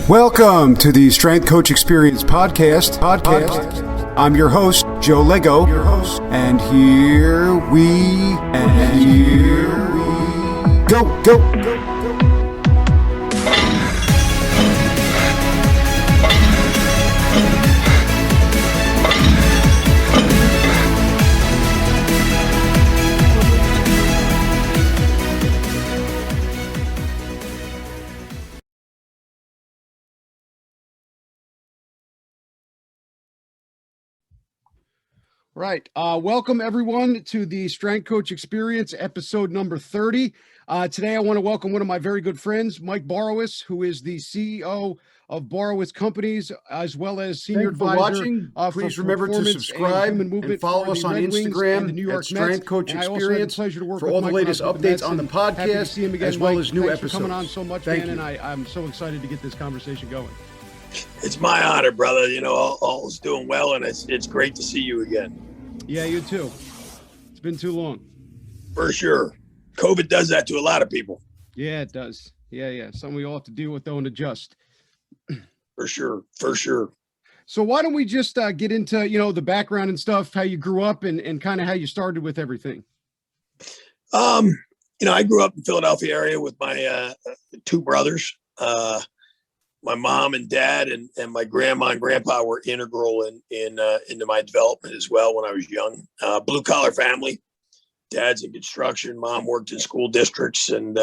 Welcome to the Strength Coach Experience podcast. I'm your host, Joe Lego, and here we go. Right. Welcome, everyone, to the Strength Coach Experience, episode number 30. Today, I want to welcome one of my very good friends, Mike Barwis, who is the CEO of Barwis Companies, as well as senior advisor. Watching. Please remember to subscribe and follow us on Instagram at Strength Coach Experience for all the latest updates on the podcast, as well as new episodes. Coming on so much, man, and I'm so excited to get this conversation going. It's my honor, brother. You know, all's doing well, and it's great to see you again. Yeah, you too. It's been too long. For sure. COVID does that to a lot of people. Yeah, it does. Yeah. Something we all have to deal with, though, and adjust. For sure. So why don't we just get into, the background and stuff, how you grew up and kind of how you started with everything? I grew up in the Philadelphia area with my two brothers. My mom and dad and my grandma and grandpa were integral into my development as well when I was young. Blue collar family. Dad's in construction. Mom worked in school districts, and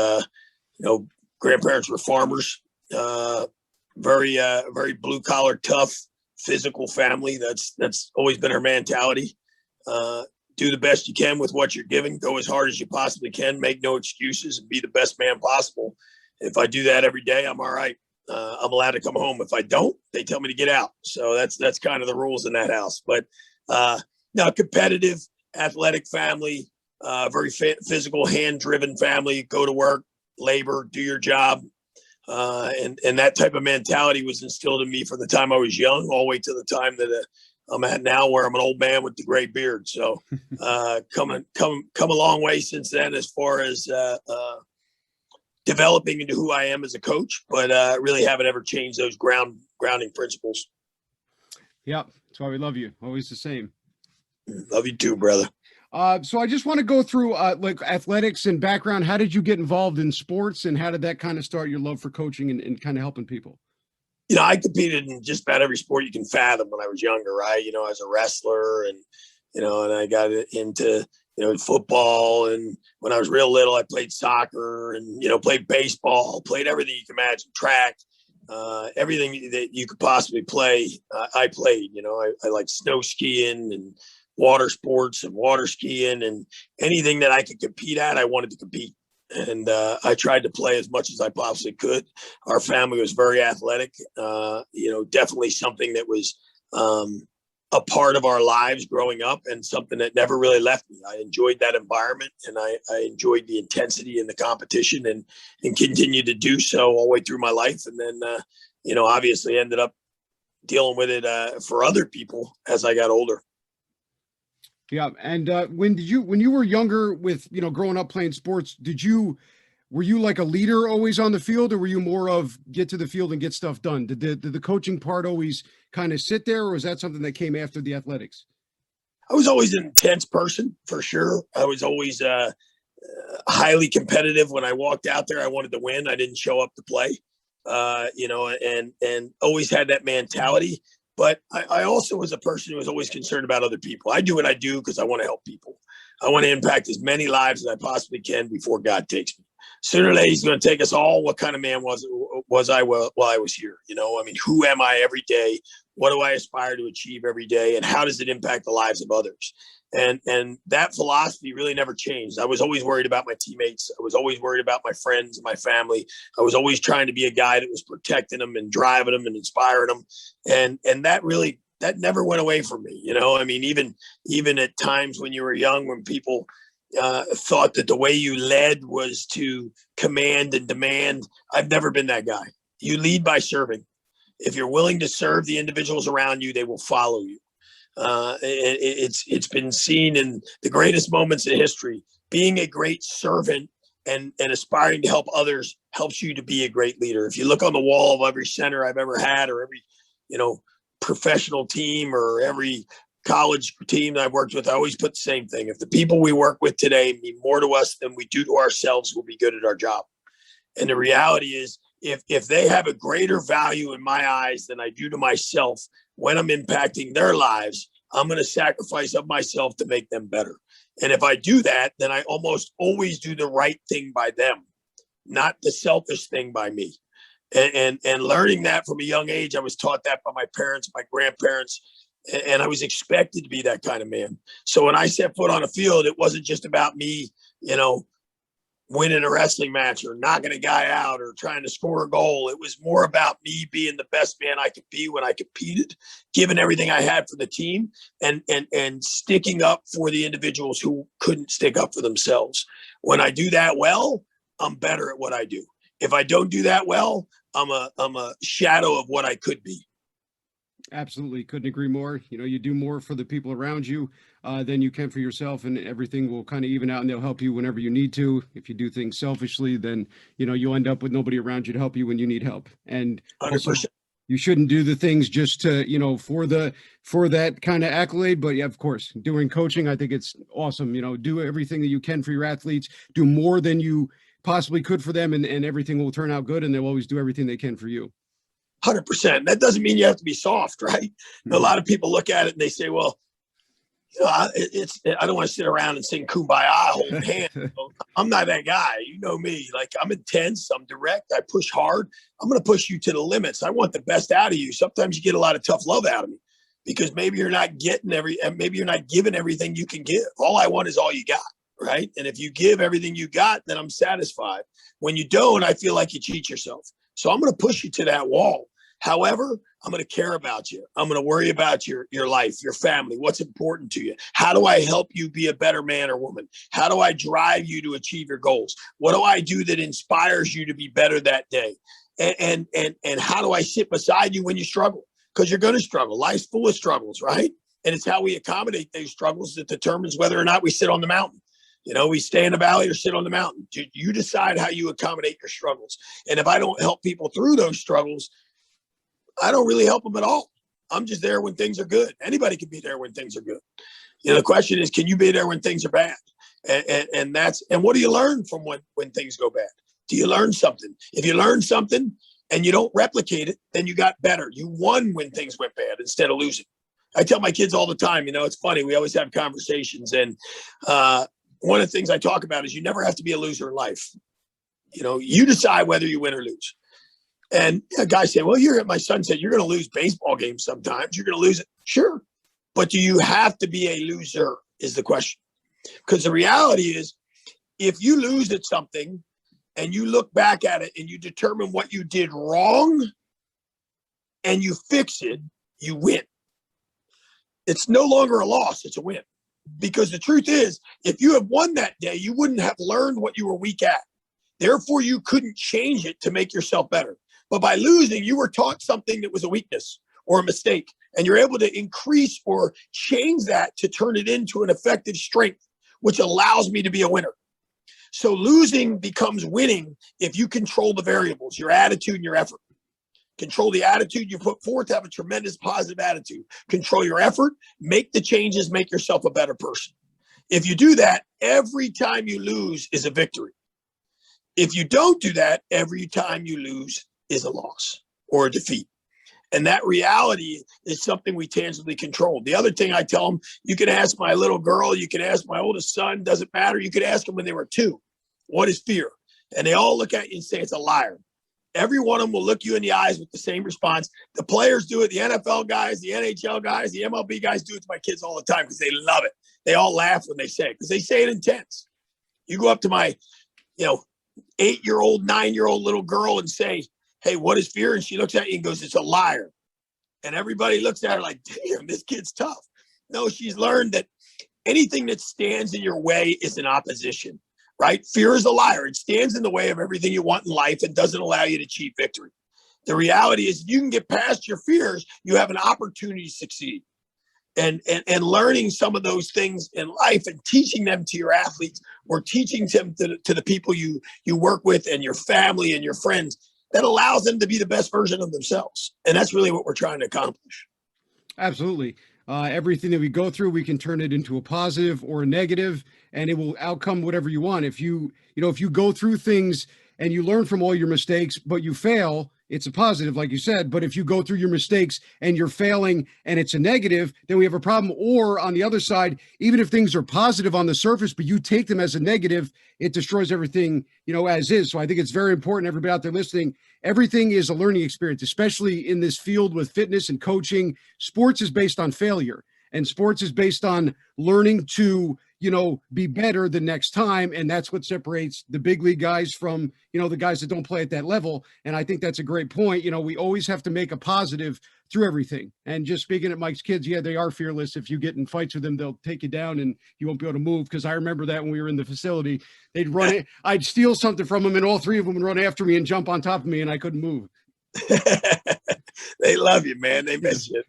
grandparents were farmers. Very blue collar, tough, physical family. That's always been our mentality. Do the best you can with what you're given. Go as hard as you possibly can. Make no excuses and be the best man possible. If I do that every day, I'm all right. I'm allowed to come home. If I don't, they tell me to get out. So that's kind of the rules in that house. But competitive, athletic family, very physical, hand-driven family. Go to work, labor, do your job, and that type of mentality was instilled in me from the time I was young, all the way to the time that I'm at now, where I'm an old man with the gray beard. So come a long way since then, as far as developing into who I am as a coach, but really haven't ever changed those grounding principles. Yeah, that's why we love you. Always the same. Love you too, brother. So I just want to go through like athletics and background. How did you get involved in sports, and how did that kind of start your love for coaching and kind of helping people? I competed in just about every sport you can fathom when I was younger, right? As a wrestler, and I got into football, and when I was real little, I played soccer and, played baseball, played everything you can imagine, track, everything that you could possibly play. I played, I like snow skiing and water sports and water skiing, and anything that I could compete at, I wanted to compete. And I tried to play as much as I possibly could. Our family was very athletic, definitely something that was, a part of our lives growing up, and something that never really left me. I enjoyed that environment, and I enjoyed the intensity and the competition, and continued to do so all the way through my life. And then, obviously ended up dealing with it for other people as I got older. Yeah. And when you were younger with, growing up playing sports, were you like a leader always on the field, or were you more of get to the field and get stuff done? Did the coaching part always kind of sit there, or was that something that came after the athletics? I was always an intense person, for sure. I was always highly competitive. When I walked out there, I wanted to win. I didn't show up to play, and always had that mentality. But I also was a person who was always concerned about other people. I do what I do because I want to help people. I want to impact as many lives as I possibly can before God takes me. Sooner or later, he's going to take us all. What kind of man was I while I was here? Who am I every day? What do I aspire to achieve every day? And how does it impact the lives of others? And that philosophy really never changed. I was always worried about my teammates. I was always worried about my friends and my family. I was always trying to be a guy that was protecting them and driving them and inspiring them. And that never went away from me. Even at times when you were young, when people thought that the way you led was to command and demand, I've never been that guy. You lead by serving. If you're willing to serve the individuals around you, they will follow you. It's been seen in the greatest moments in history. Being a great servant and aspiring to help others helps you to be a great leader. If you look on the wall of every center I've ever had, or every, professional team, or every college team that I've worked with, I always put the same thing. If the people we work with today mean more to us than we do to ourselves, we'll be good at our job. And the reality is, if they have a greater value in my eyes than I do to myself when I'm impacting their lives, I'm going to sacrifice of myself to make them better. And if I do that, then I almost always do the right thing by them, not the selfish thing by me. And learning that from a young age, I was taught that by my parents, my grandparents, and I was expected to be that kind of man. So when I set foot on a field, it wasn't just about me, winning a wrestling match or knocking a guy out or trying to score a goal. It was more about me being the best man I could be when I competed, giving everything I had for the team, and sticking up for the individuals who couldn't stick up for themselves. When I do that well, I'm better at what I do. If I don't do that well, I'm a shadow of what I could be. Absolutely. Couldn't agree more. You do more for the people around you than you can for yourself, and everything will kind of even out, and they'll help you whenever you need to. If you do things selfishly, then, you'll end up with nobody around you to help you when you need help. And 100%. Also, you shouldn't do the things just to, for that kind of accolade. But yeah, of course, doing coaching, I think it's awesome. Do everything that you can for your athletes, do more than you possibly could for them, and everything will turn out good, and they'll always do everything they can for you. 100%. That doesn't mean you have to be soft, right? Mm-hmm. A lot of people look at it and they say, well, I don't want to sit around and sing Kumbaya, holding hands. I'm not that guy. You know me. Like, I'm intense. I'm direct. I push hard. I'm going to push you to the limits. I want the best out of you. Sometimes you get a lot of tough love out of me because maybe you're not giving everything you can give. All I want is all you got, right? And if you give everything you got, then I'm satisfied. When you don't, I feel like you cheat yourself. So I'm going to push you to that wall. However, I'm going to care about you. I'm going to worry about your life, your family, what's important to you. How do I help you be a better man or woman? How do I drive you to achieve your goals? What do I do that inspires you to be better that day? And how do I sit beside you when you struggle? Because you're going to struggle. Life's full of struggles, right? And it's how we accommodate those struggles that determines whether or not we sit on the mountain. We stay in the valley or sit on the mountain. You decide how you accommodate your struggles. And if I don't help people through those struggles, I don't really help them at all. I'm just there when things are good. Anybody can be there when things are good. The question is, can you be there when things are bad? And what do you learn from when things go bad? Do you learn something? If you learn something and you don't replicate it, then you got better. You won when things went bad instead of losing. I tell my kids all the time, it's funny. We always have conversations. And one of the things I talk about is you never have to be a loser in life. You decide whether you win or lose. And a guy said, well, my son said, you're going to lose baseball games sometimes. You're going to lose it. Sure. But do you have to be a loser is the question. Because the reality is, if you lose at something and you look back at it and you determine what you did wrong and you fix it, you win. It's no longer a loss. It's a win. Because the truth is, if you have won that day, you wouldn't have learned what you were weak at. Therefore, you couldn't change it to make yourself better. But by losing, you were taught something that was a weakness or a mistake, and you're able to increase or change that to turn it into an effective strength, which allows me to be a winner. So losing becomes winning if you control the variables, your attitude and your effort. Control the attitude you put forth, have a tremendous positive attitude. Control your effort, make the changes, make yourself a better person. If you do that, every time you lose is a victory. If you don't do that, every time you lose is a loss or a defeat. And that reality is something we tangibly control. The other thing I tell them, you can ask my little girl, you can ask my oldest son, doesn't matter. You could ask them when they were 2, what is fear? And they all look at you and say, it's a liar. Every one of them will look you in the eyes with the same response. The players do it. The NFL guys, the NHL guys, the MLB guys do it to my kids all the time because they love it. They all laugh when they say it because they say it intense. You go up to my, 8-year-old, 9-year-old little girl and say, hey, what is fear? And she looks at you and goes, it's a liar. And everybody looks at her like, damn, this kid's tough. No, she's learned that anything that stands in your way is an opposition, right? Fear is a liar. It stands in the way of everything you want in life and doesn't allow you to achieve victory. The reality is, if you can get past your fears, you have an opportunity to succeed. and learning some of those things in life and teaching them to your athletes, or teaching them to the people you work with and your family and your friends, that allows them to be the best version of themselves. And that's really what we're trying to accomplish. Absolutely. Everything that we go through, we can turn it into a positive or a negative, and it will outcome whatever you want. If you go through things and you learn from all your mistakes, but you fail, it's a positive, like you said. But if you go through your mistakes and you're failing and it's a negative, then we have a problem. Or on the other side, even if things are positive on the surface, but you take them as a negative, it destroys everything, as is. So I think it's very important, everybody out there listening, everything is a learning experience, especially in this field with fitness and coaching. Sports is based on failure, and sports is based on learning to, be better the next time. And that's what separates the big league guys from, the guys that don't play at that level. And I think that's a great point. We always have to make a positive through everything. And just speaking at Mike's kids, yeah, they are fearless. If you get in fights with them, they'll take you down and you won't be able to move. Because I remember that when we were in the facility, they'd run it. I'd steal something from them, and all three of them would run after me and jump on top of me, and I couldn't move. They love you, man. They miss you.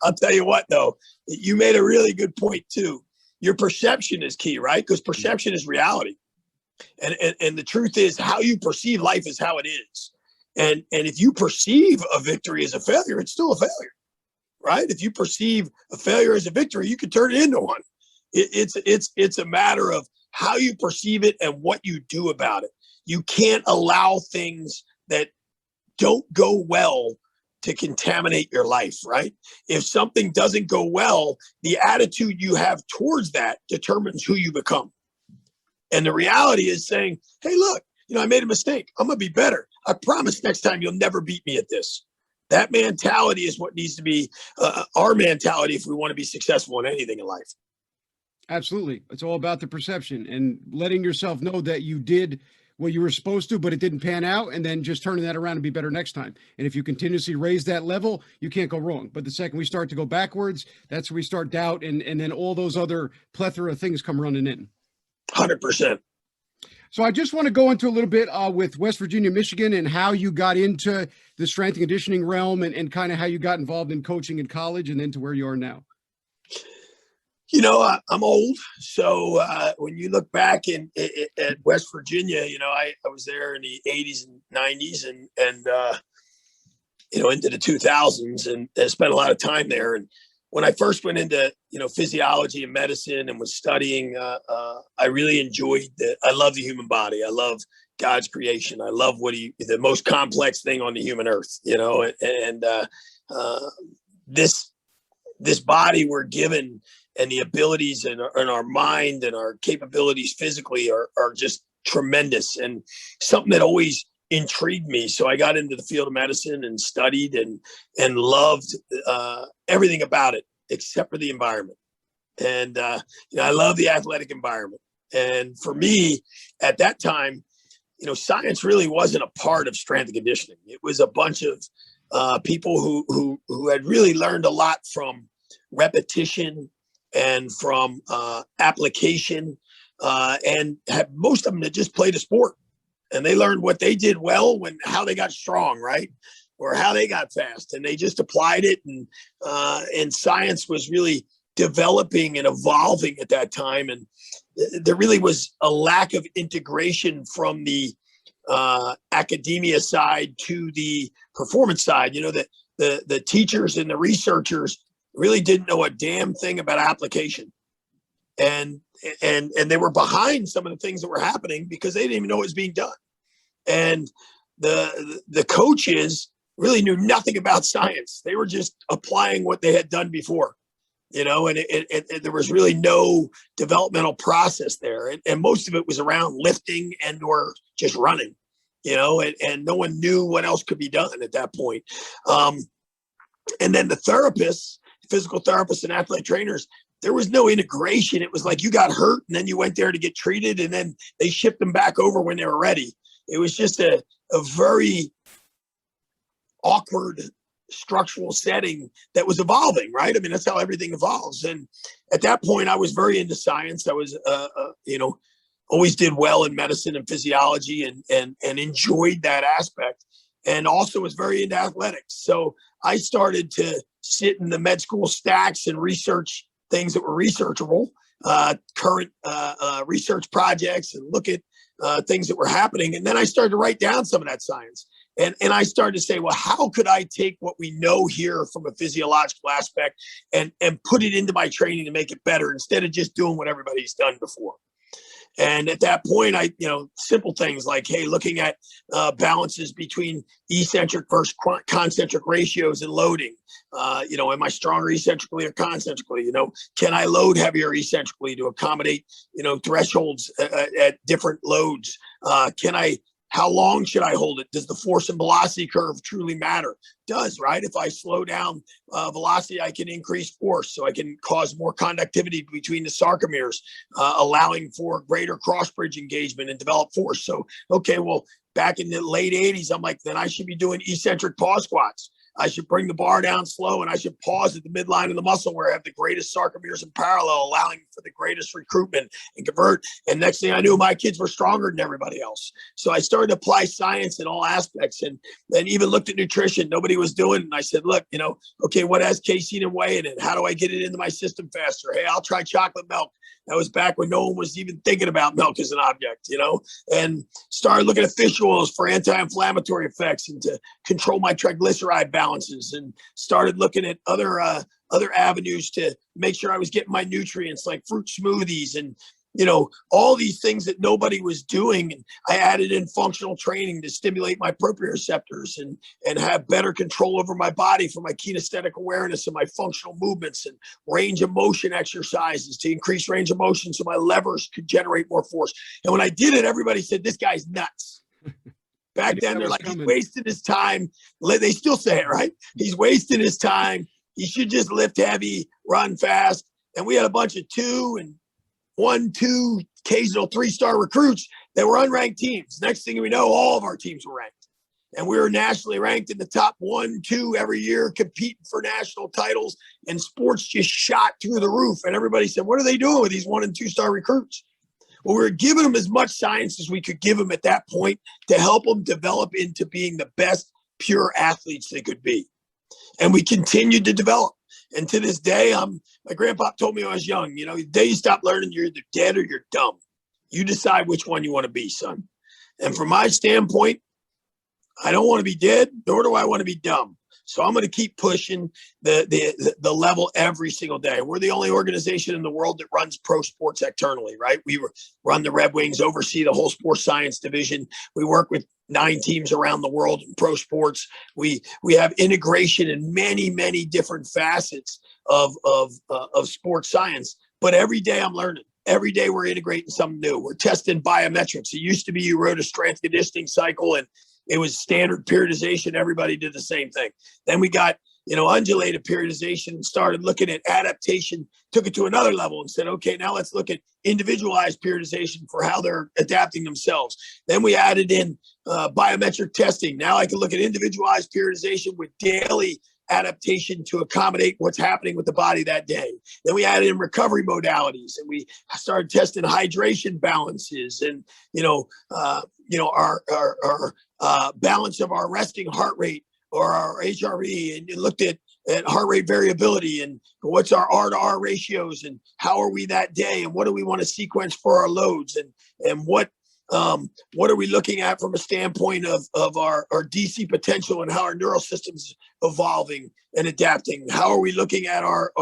I'll tell you what, though, you made a really good point too. Your perception is key, right? Because perception is reality. And the truth is, how you perceive life is how it is. And if you perceive a victory as a failure, it's still a failure, right? If you perceive a failure as a victory, you can turn it into one. It's a matter of how you perceive it and what you do about it. You can't allow things that don't go well to contaminate your life, right? If something doesn't go well, the attitude you have towards that determines who you become. And the reality is saying, hey, look, I made a mistake. I'm going to be better. I promise next time you'll never beat me at this. That mentality is what needs to be our mentality if we want to be successful in anything in life. Absolutely. It's all about the perception and letting yourself know that you did what you were supposed to, but it didn't pan out, and then just turning that around and be better next time. And if you continuously raise that level, you can't go wrong. But the second we start to go backwards, that's where we start doubt, and then all those other plethora of things come running in. 100%. So I just want to go into a little bit with West Virginia, Michigan, and how you got into the strength and conditioning realm, and kind of how you got involved in coaching in college and then to where you are now. I'm old. So when you look back at West Virginia, I was there in the 80s and 90s and into the 2000s and spent a lot of time there. And when I first went into, physiology and medicine and was studying, I really enjoyed I love the human body. I love God's creation. I love the most complex thing on the human earth, and this body we're given, and the abilities in our mind and our capabilities physically are just tremendous, and something that always intrigued me. So I got into the field of medicine and studied and loved everything about it except for the environment. And I love the athletic environment. And for me at that time, science really wasn't a part of strength and conditioning. It was a bunch of people who had really learned a lot from repetition and from application, and had most of them that just played a sport, and they learned what they did well, how they got strong, right, or how they got fast, and they just applied it. And science was really developing and evolving at that time, and there really was a lack of integration from the academia side to the performance side. That the teachers and the researchers really didn't know a damn thing about application, and they were behind some of the things that were happening because they didn't even know what was being done. And the coaches really knew nothing about science. They were just applying what they had done before, and there was really no developmental process there. And most of it was around lifting and or just running, and no one knew what else could be done at that point. And then the therapists, physical therapists and athletic trainers, there was no integration. It was like you got hurt and then you went there to get treated, and then they shipped them back over when they were ready. It was just a very awkward structural setting that was evolving, right? I mean, that's how everything evolves. And at that point, I was very into science. I was, always did well in medicine and physiology and enjoyed that aspect. and also was very into athletics. So I started to sit in the med school stacks and research things that were researchable, current research projects, and look at things that were happening. And then I started to write down some of that science. And I started to say, well, how could I take what we know here from a physiological aspect and put it into my training to make it better instead of just doing what everybody's done before? And at that point, simple things like, hey, looking at balances between eccentric versus concentric ratios and loading. Am I stronger eccentrically or concentrically? Can I load heavier eccentrically to accommodate, thresholds at different loads? How long should I hold it? Does the force and velocity curve truly matter? Does, right? If I slow down velocity, I can increase force. So I can cause more conductivity between the sarcomeres, allowing for greater cross-bridge engagement and develop force. So, okay, well, back in the late 80s, I'm like, then I should be doing eccentric pause squats. I should bring the bar down slow, and I should pause at the midline of the muscle where I have the greatest sarcomeres in parallel, allowing for the greatest recruitment and convert. And next thing I knew, my kids were stronger than everybody else. So I started to apply science in all aspects, and then even looked at nutrition. Nobody was doing it. And I said, look, okay, what has casein and whey in it? How do I get it into my system faster? Hey, I'll try chocolate milk. That was back when no one was even thinking about milk as an object, and started looking at fish oils for anti-inflammatory effects and to control my triglyceride balances, and started looking at other avenues to make sure I was getting my nutrients, like fruit smoothies and all these things that nobody was doing. And I added in functional training to stimulate my proprioceptors and have better control over my body for my kinesthetic awareness and my functional movements, and range of motion exercises to increase range of motion so my levers could generate more force. And when I did it, everybody said, this guy's nuts. Back then, they're like, he's wasting his time. They still say it, right? He's wasting his time. He should just lift heavy, run fast. And we had a bunch of 2 and 1, 2, occasional 3-star recruits that were unranked teams. Next thing we know, all of our teams were ranked. And we were nationally ranked in the top 1, 2 every year, competing for national titles, and sports just shot through the roof. And everybody said, what are they doing with these 1 and 2-star recruits? Well, we were giving them as much science as we could give them at that point to help them develop into being the best pure athletes they could be. And we continued to develop. And to this day, my grandpa told me when I was young, the day you stop learning, you're either dead or you're dumb. You decide which one you want to be, son. And from my standpoint, I don't want to be dead, nor do I want to be dumb. So I'm going to keep pushing the level every single day. We're the only organization in the world that runs pro sports externally, right? We run the Red Wings, oversee the whole sports science division. We work with 9 teams around the world in pro sports. We have integration in many, many different facets of sports science. But every day I'm learning. Every day we're integrating something new. We're testing biometrics. It used to be you wrote a strength conditioning cycle and it was standard periodization. Everybody did the same thing. Then we got, undulated periodization and started looking at adaptation, took it to another level and said, okay, now let's look at individualized periodization for how they're adapting themselves. Then we added in biometric testing. Now I can look at individualized periodization with daily adaptation to accommodate what's happening with the body that day. Then we added in recovery modalities, and we started testing hydration balances and, our balance of our resting heart rate or our HRE, and looked at heart rate variability and what's our R to R ratios and how are we that day and what do we want to sequence for our loads and what are we looking at from a standpoint of our DC potential and how our neural system's evolving and adapting? How are we looking at our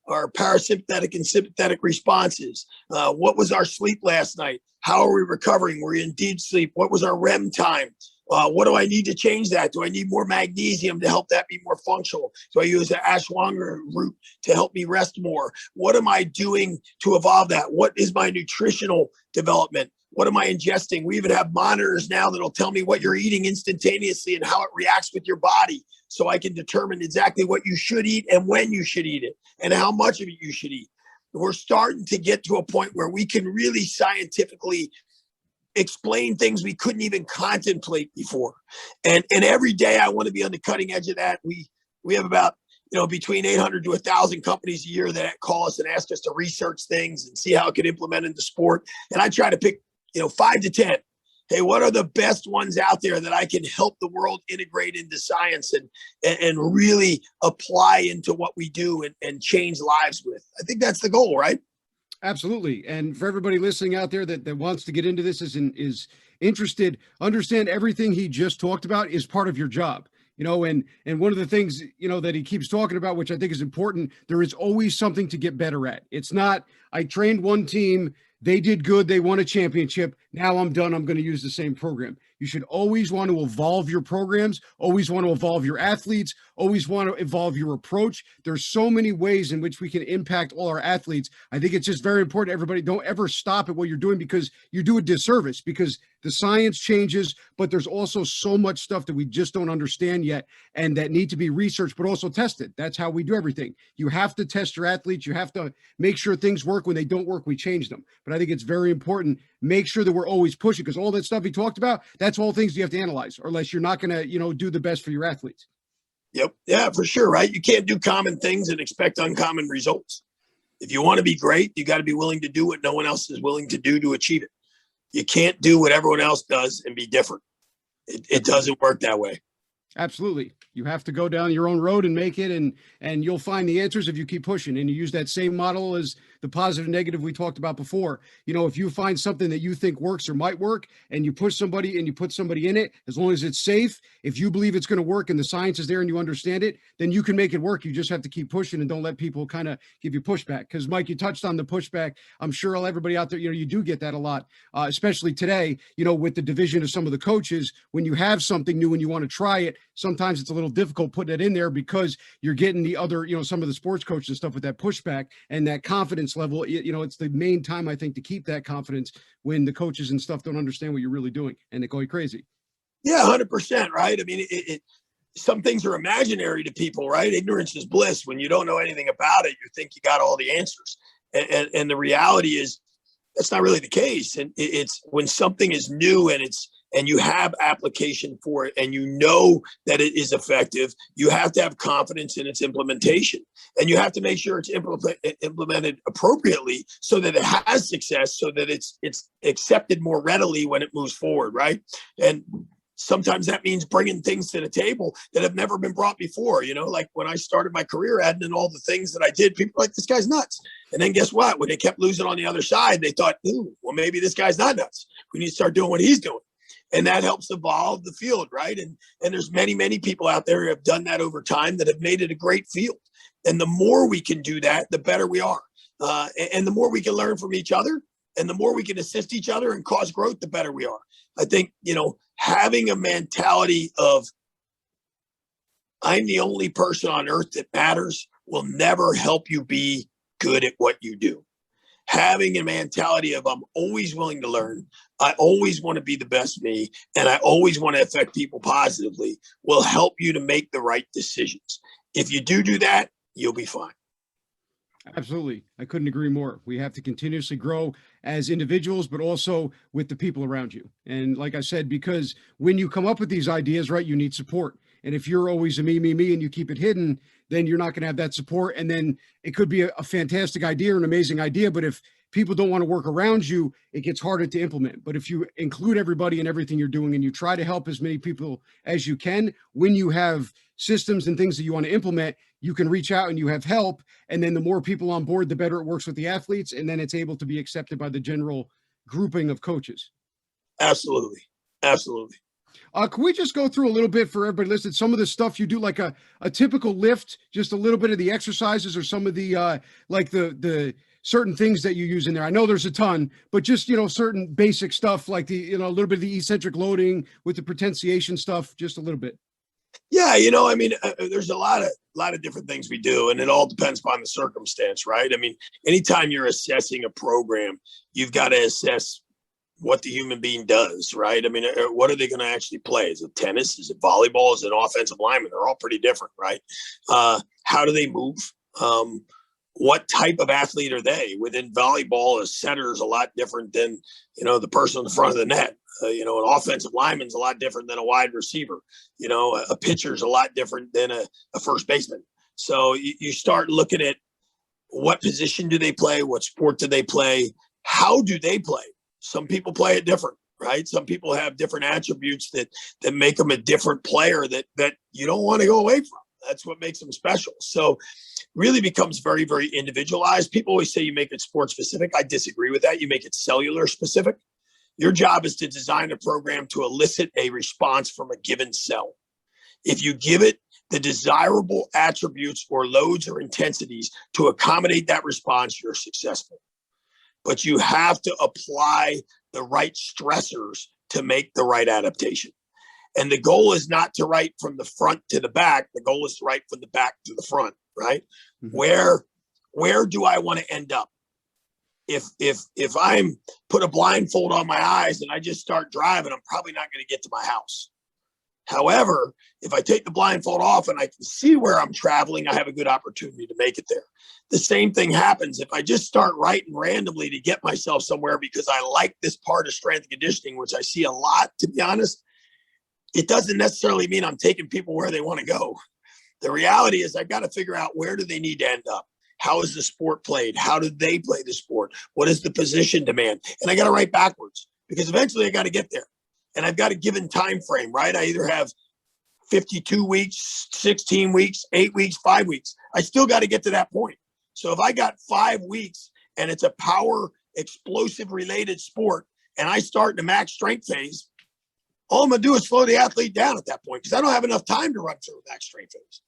parasympathetic and sympathetic responses? What was our sleep last night? How are we recovering? Were we in deep sleep? What was our REM time? What do I need to change that? Do I need more magnesium to help that be more functional? Do I use the Ashwagandha root to help me rest more? What am I doing to evolve that? What is my nutritional development? What am I ingesting? We even have monitors now that'll tell me what you're eating instantaneously and how it reacts with your body, so I can determine exactly what you should eat and when you should eat it and how much of it you should eat. We're starting to get to a point where we can really scientifically explain things we couldn't even contemplate before. And every day I want to be on the cutting edge of that. We have about, between 800 to 1,000 companies a year that call us and ask us to research things and see how it could implement into sport. And I try to pick, 5 to 10 hey, what are the best ones out there that I can help the world integrate into science and really apply into what we do and change lives with? I think that's the goal, right? Absolutely. And for everybody listening out there that wants to get into this, is interested, understand everything he just talked about is part of your job. And one of the things, that he keeps talking about, which I think is important, there is always something to get better at. It's not, I trained one team, they did good, they won a championship, now I'm done, I'm going to use the same program. You should always want to evolve your programs, always want to evolve your athletes, always want to evolve your approach. There's so many ways in which we can impact all our athletes. I think it's just very important, everybody, don't ever stop at what you're doing, because you do a disservice, because the science changes, but there's also so much stuff that we just don't understand yet and that need to be researched, but also tested. That's how we do everything. You have to test your athletes. You have to make sure things work. When they don't work, we change them. But I think it's very important. Make sure that we're always pushing, because all that stuff he talked about, that's all things you have to analyze, or else you're not going to, do the best for your athletes. Yep. Yeah, for sure. Right. You can't do common things and expect uncommon results. If you want to be great, you got to be willing to do what no one else is willing to do to achieve it. You can't do what everyone else does and be different. It doesn't work that way. Absolutely. You have to go down your own road and make it, and you'll find the answers if you keep pushing and you use that same model as the positive and negative we talked about before. If you find something that you think works or might work and you push somebody and you put somebody in it, as long as it's safe, if you believe it's going to work and the science is there and you understand it, then you can make it work. You just have to keep pushing and don't let people kind of give you pushback. Because Mike, you touched on the pushback. I'm sure everybody out there, you do get that a lot, especially today, with the division of some of the coaches. When you have something new and you want to try it, sometimes it's a little difficult putting it in there because you're getting the other, some of the sports coaches and stuff with that pushback and that confidence level. It's the main time, I think, to keep that confidence when the coaches and stuff don't understand what you're really doing and they go crazy. Yeah, 100%. Right. I mean, some things are imaginary to people, right? Ignorance is bliss. When you don't know anything about it, you think you got all the answers. And the reality is that's not really the case. And it's when something is new and you have application for it and you know that it is effective, you have to have confidence in its implementation. And you have to make sure it's implemented appropriately so that it has success, so that it's accepted more readily when it moves forward, right? And sometimes that means bringing things to the table that have never been brought before. Like when I started my career, adding in all the things that I did, people were like, this guy's nuts. And then guess what? When they kept losing on the other side, they thought, ooh, well, maybe this guy's not nuts. We need to start doing what he's doing. And that helps evolve the field, right? And there's many, many people out there who have done that over time that have made it a great field. And the more we can do that, the better we are. And the more we can learn from each other and the more we can assist each other and cause growth, the better we are. I think, having a mentality of I'm the only person on earth that matters will never help you be good at what you do. Having a mentality of I'm always willing to learn, I always want to be the best me, and I always want to affect people positively will help you to make the right decisions. If you do that, you'll be fine. Absolutely. I couldn't agree more. We have to continuously grow as individuals, but also with the people around you. And like I said, because when you come up with these ideas, right, you need support. And if you're always a me, and you keep it hidden, then you're not going to have that support. And then it could be a fantastic idea or an amazing idea, but if people don't want to work around you, it gets harder to implement. But if you include everybody in everything you're doing and you try to help as many people as you can, when you have systems and things that you want to implement, you can reach out and you have help. And then the more people on board, the better it works with the athletes. And then it's able to be accepted by the general grouping of coaches. Absolutely. Absolutely. Can we just go through a little bit for everybody listening, some of the stuff you do, like a typical lift, just a little bit of the exercises or some of the, like the certain things that you use in there? I know there's a ton, but just, certain basic stuff like the, a little bit of the eccentric loading with the potentiation stuff, just a little bit. Yeah. There's a lot of different things we do, and it all depends upon the circumstance, right? Anytime you're assessing a program, you've got to assess what the human being does, right? What are they going to actually play? Is it tennis? Is it volleyball? Is it an offensive lineman? They're all pretty different, right? How do they move? What type of athlete are they? Within volleyball, a setter is a lot different than, the person in the front of the net. An offensive lineman is a lot different than a wide receiver. A pitcher is a lot different than a first baseman. So you start looking at what position do they play? What sport do they play? How do they play? Some people play it different, right? Some people have different attributes that make them a different player that you don't want to go away from. That's what makes them special. So really becomes very, very individualized. People always say you make it sports specific. I disagree with that. You make it cellular specific. Your job is to design a program to elicit a response from a given cell. If you give it the desirable attributes or loads or intensities to accommodate that response, you're successful. But you have to apply the right stressors to make the right adaptation. And the goal is not to write from the front to the back. The goal is to write from the back to the front, right? Mm-hmm. Where do I want to end up? If I'm put a blindfold on my eyes and I just start driving, I'm probably not going to get to my house. However, if I take the blindfold off and I can see where I'm traveling, I have a good opportunity to make it there. The same thing happens if I just start writing randomly to get myself somewhere because I like this part of strength and conditioning, which I see a lot, to be honest. It doesn't necessarily mean I'm taking people where they want to go. The reality is I've got to figure out where do they need to end up? How is the sport played? How do they play the sport? What is the position demand? And I got to write backwards because eventually I got to get there. And I've got a given time frame, right? I either have 52 weeks, 16 weeks, 8 weeks, 5 weeks. I still got to get to that point. So if I got 5 weeks and it's a power explosive related sport and I start in the max strength phase, all I'm going to do is slow the athlete down at that point because I don't have enough time to run through a max strength phase.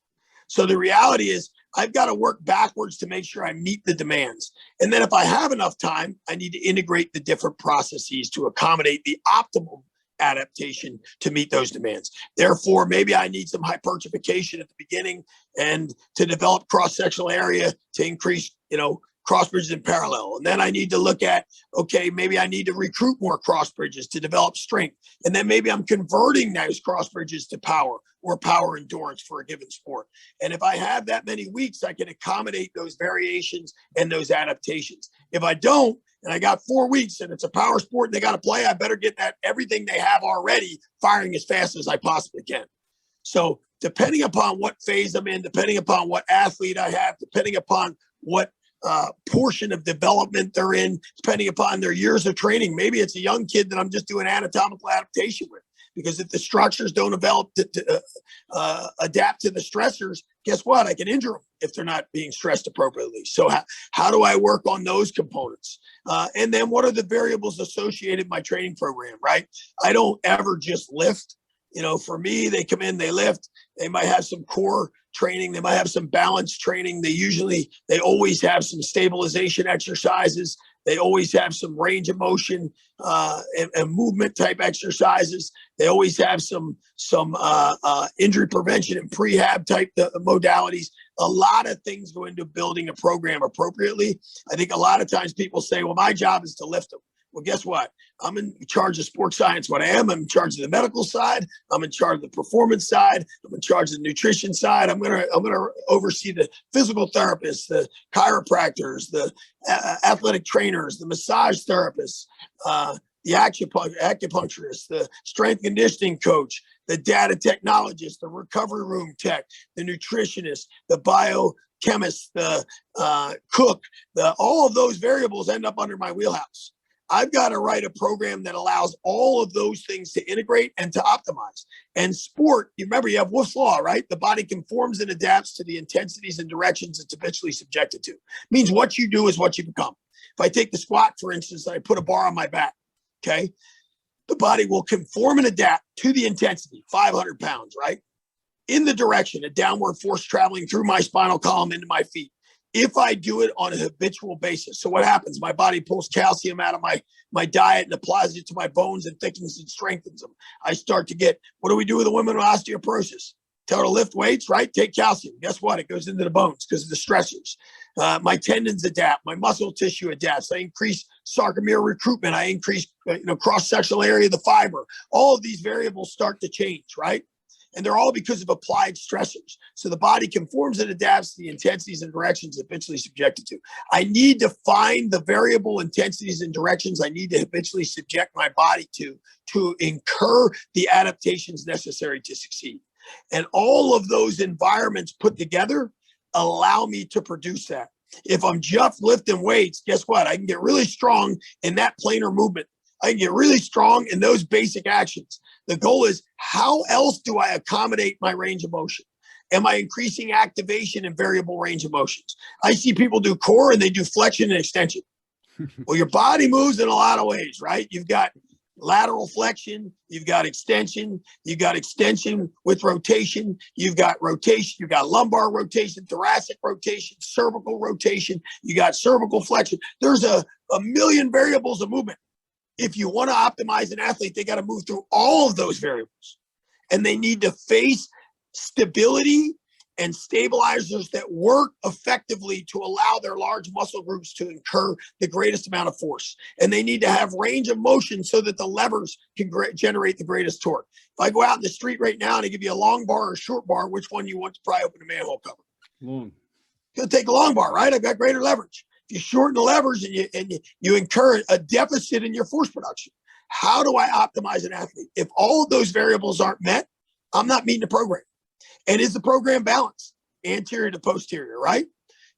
So the reality is I've got to work backwards to make sure I meet the demands. And then if I have enough time, I need to integrate the different processes to accommodate the optimal adaptation to meet those demands. Therefore, maybe I need some hypertrophication at the beginning and to develop cross-sectional area to increase, cross bridges in parallel. And then I need to look at, okay, maybe I need to recruit more cross bridges to develop strength. And then maybe I'm converting those cross bridges to power or power endurance for a given sport. And if I have that many weeks, I can accommodate those variations and those adaptations. If I don't, and I got 4 weeks and it's a power sport and they got to play, I better get that everything they have already firing as fast as I possibly can. So depending upon what phase I'm in, depending upon what athlete I have, depending upon what portion of development they're in, depending upon their years of training, maybe it's a young kid that I'm just doing anatomical adaptation with. Because if the structures don't develop to adapt to the stressors, guess what? I can injure them if they're not being stressed appropriately. So how do I work on those components? And then what are the variables associated with my training program, right? I don't ever just lift. For me, they come in, they lift. They might have some core training. They might have some balance training. They always have some stabilization exercises. They always have some range of motion and movement type exercises. They always have some injury prevention and prehab type modalities. A lot of things go into building a program appropriately. I think a lot of times people say, well, my job is to lift them. Well, guess what? I'm in charge of sports science. What I am, I'm in charge of the medical side. I'm in charge of the performance side. I'm in charge of the nutrition side. I'm gonna oversee the physical therapists, the chiropractors, the athletic trainers, the massage therapists, the acupuncturist, the strength conditioning coach, the data technologist, the recovery room tech, the nutritionist, the biochemist, the cook. All of those variables end up under my wheelhouse. I've got to write a program that allows all of those things to integrate and to optimize. And sport, you remember, you have Wolff's Law, right? The body conforms and adapts to the intensities and directions it's habitually subjected to. It means what you do is what you become. If I take the squat, for instance, I put a bar on my back, okay? The body will conform and adapt to the intensity, 500 pounds, right? In the direction, a downward force traveling through my spinal column into my feet. If I do it on a habitual basis. So what happens? My body pulls calcium out of my diet and applies it to my bones and thickens and strengthens them. I start to get, what do we do with a woman with osteoporosis? Tell her to lift weights, right? Take calcium. Guess what? It goes into the bones because of the stressors. My tendons adapt. My muscle tissue adapts. I increase sarcomere recruitment. I increase cross-sectional area of the fiber. All of these variables start to change, right? And they're all because of applied stressors. So the body conforms and adapts to the intensities and directions habitually subjected to. I need to find the variable intensities and directions I need to habitually subject my body to incur the adaptations necessary to succeed. And all of those environments put together allow me to produce that. If I'm just lifting weights, guess what? I can get really strong in that planar movement. I can get really strong in those basic actions. The goal is, how else do I accommodate my range of motion? Am I increasing activation and variable range of motions? I see people do core and they do flexion and extension. Well, your body moves in a lot of ways, right? You've got lateral flexion, you've got extension with rotation, you've got lumbar rotation, thoracic rotation, cervical rotation, you got cervical flexion. There's a million variables of movement. If you want to optimize an athlete, they got to move through all of those variables, and they need to face stability and stabilizers that work effectively to allow their large muscle groups to incur the greatest amount of force. And they need to have range of motion so that the levers can generate the greatest torque. If I go out in the street right now and I give you a long bar or a short bar, which one you want to pry open a manhole cover? Long. You'll take a long bar, right? I've got greater leverage. If you shorten the levers and you incur a deficit in your force production, how do I optimize an athlete? If all of those variables aren't met, I'm not meeting the program. And is the program balanced, anterior to posterior, right?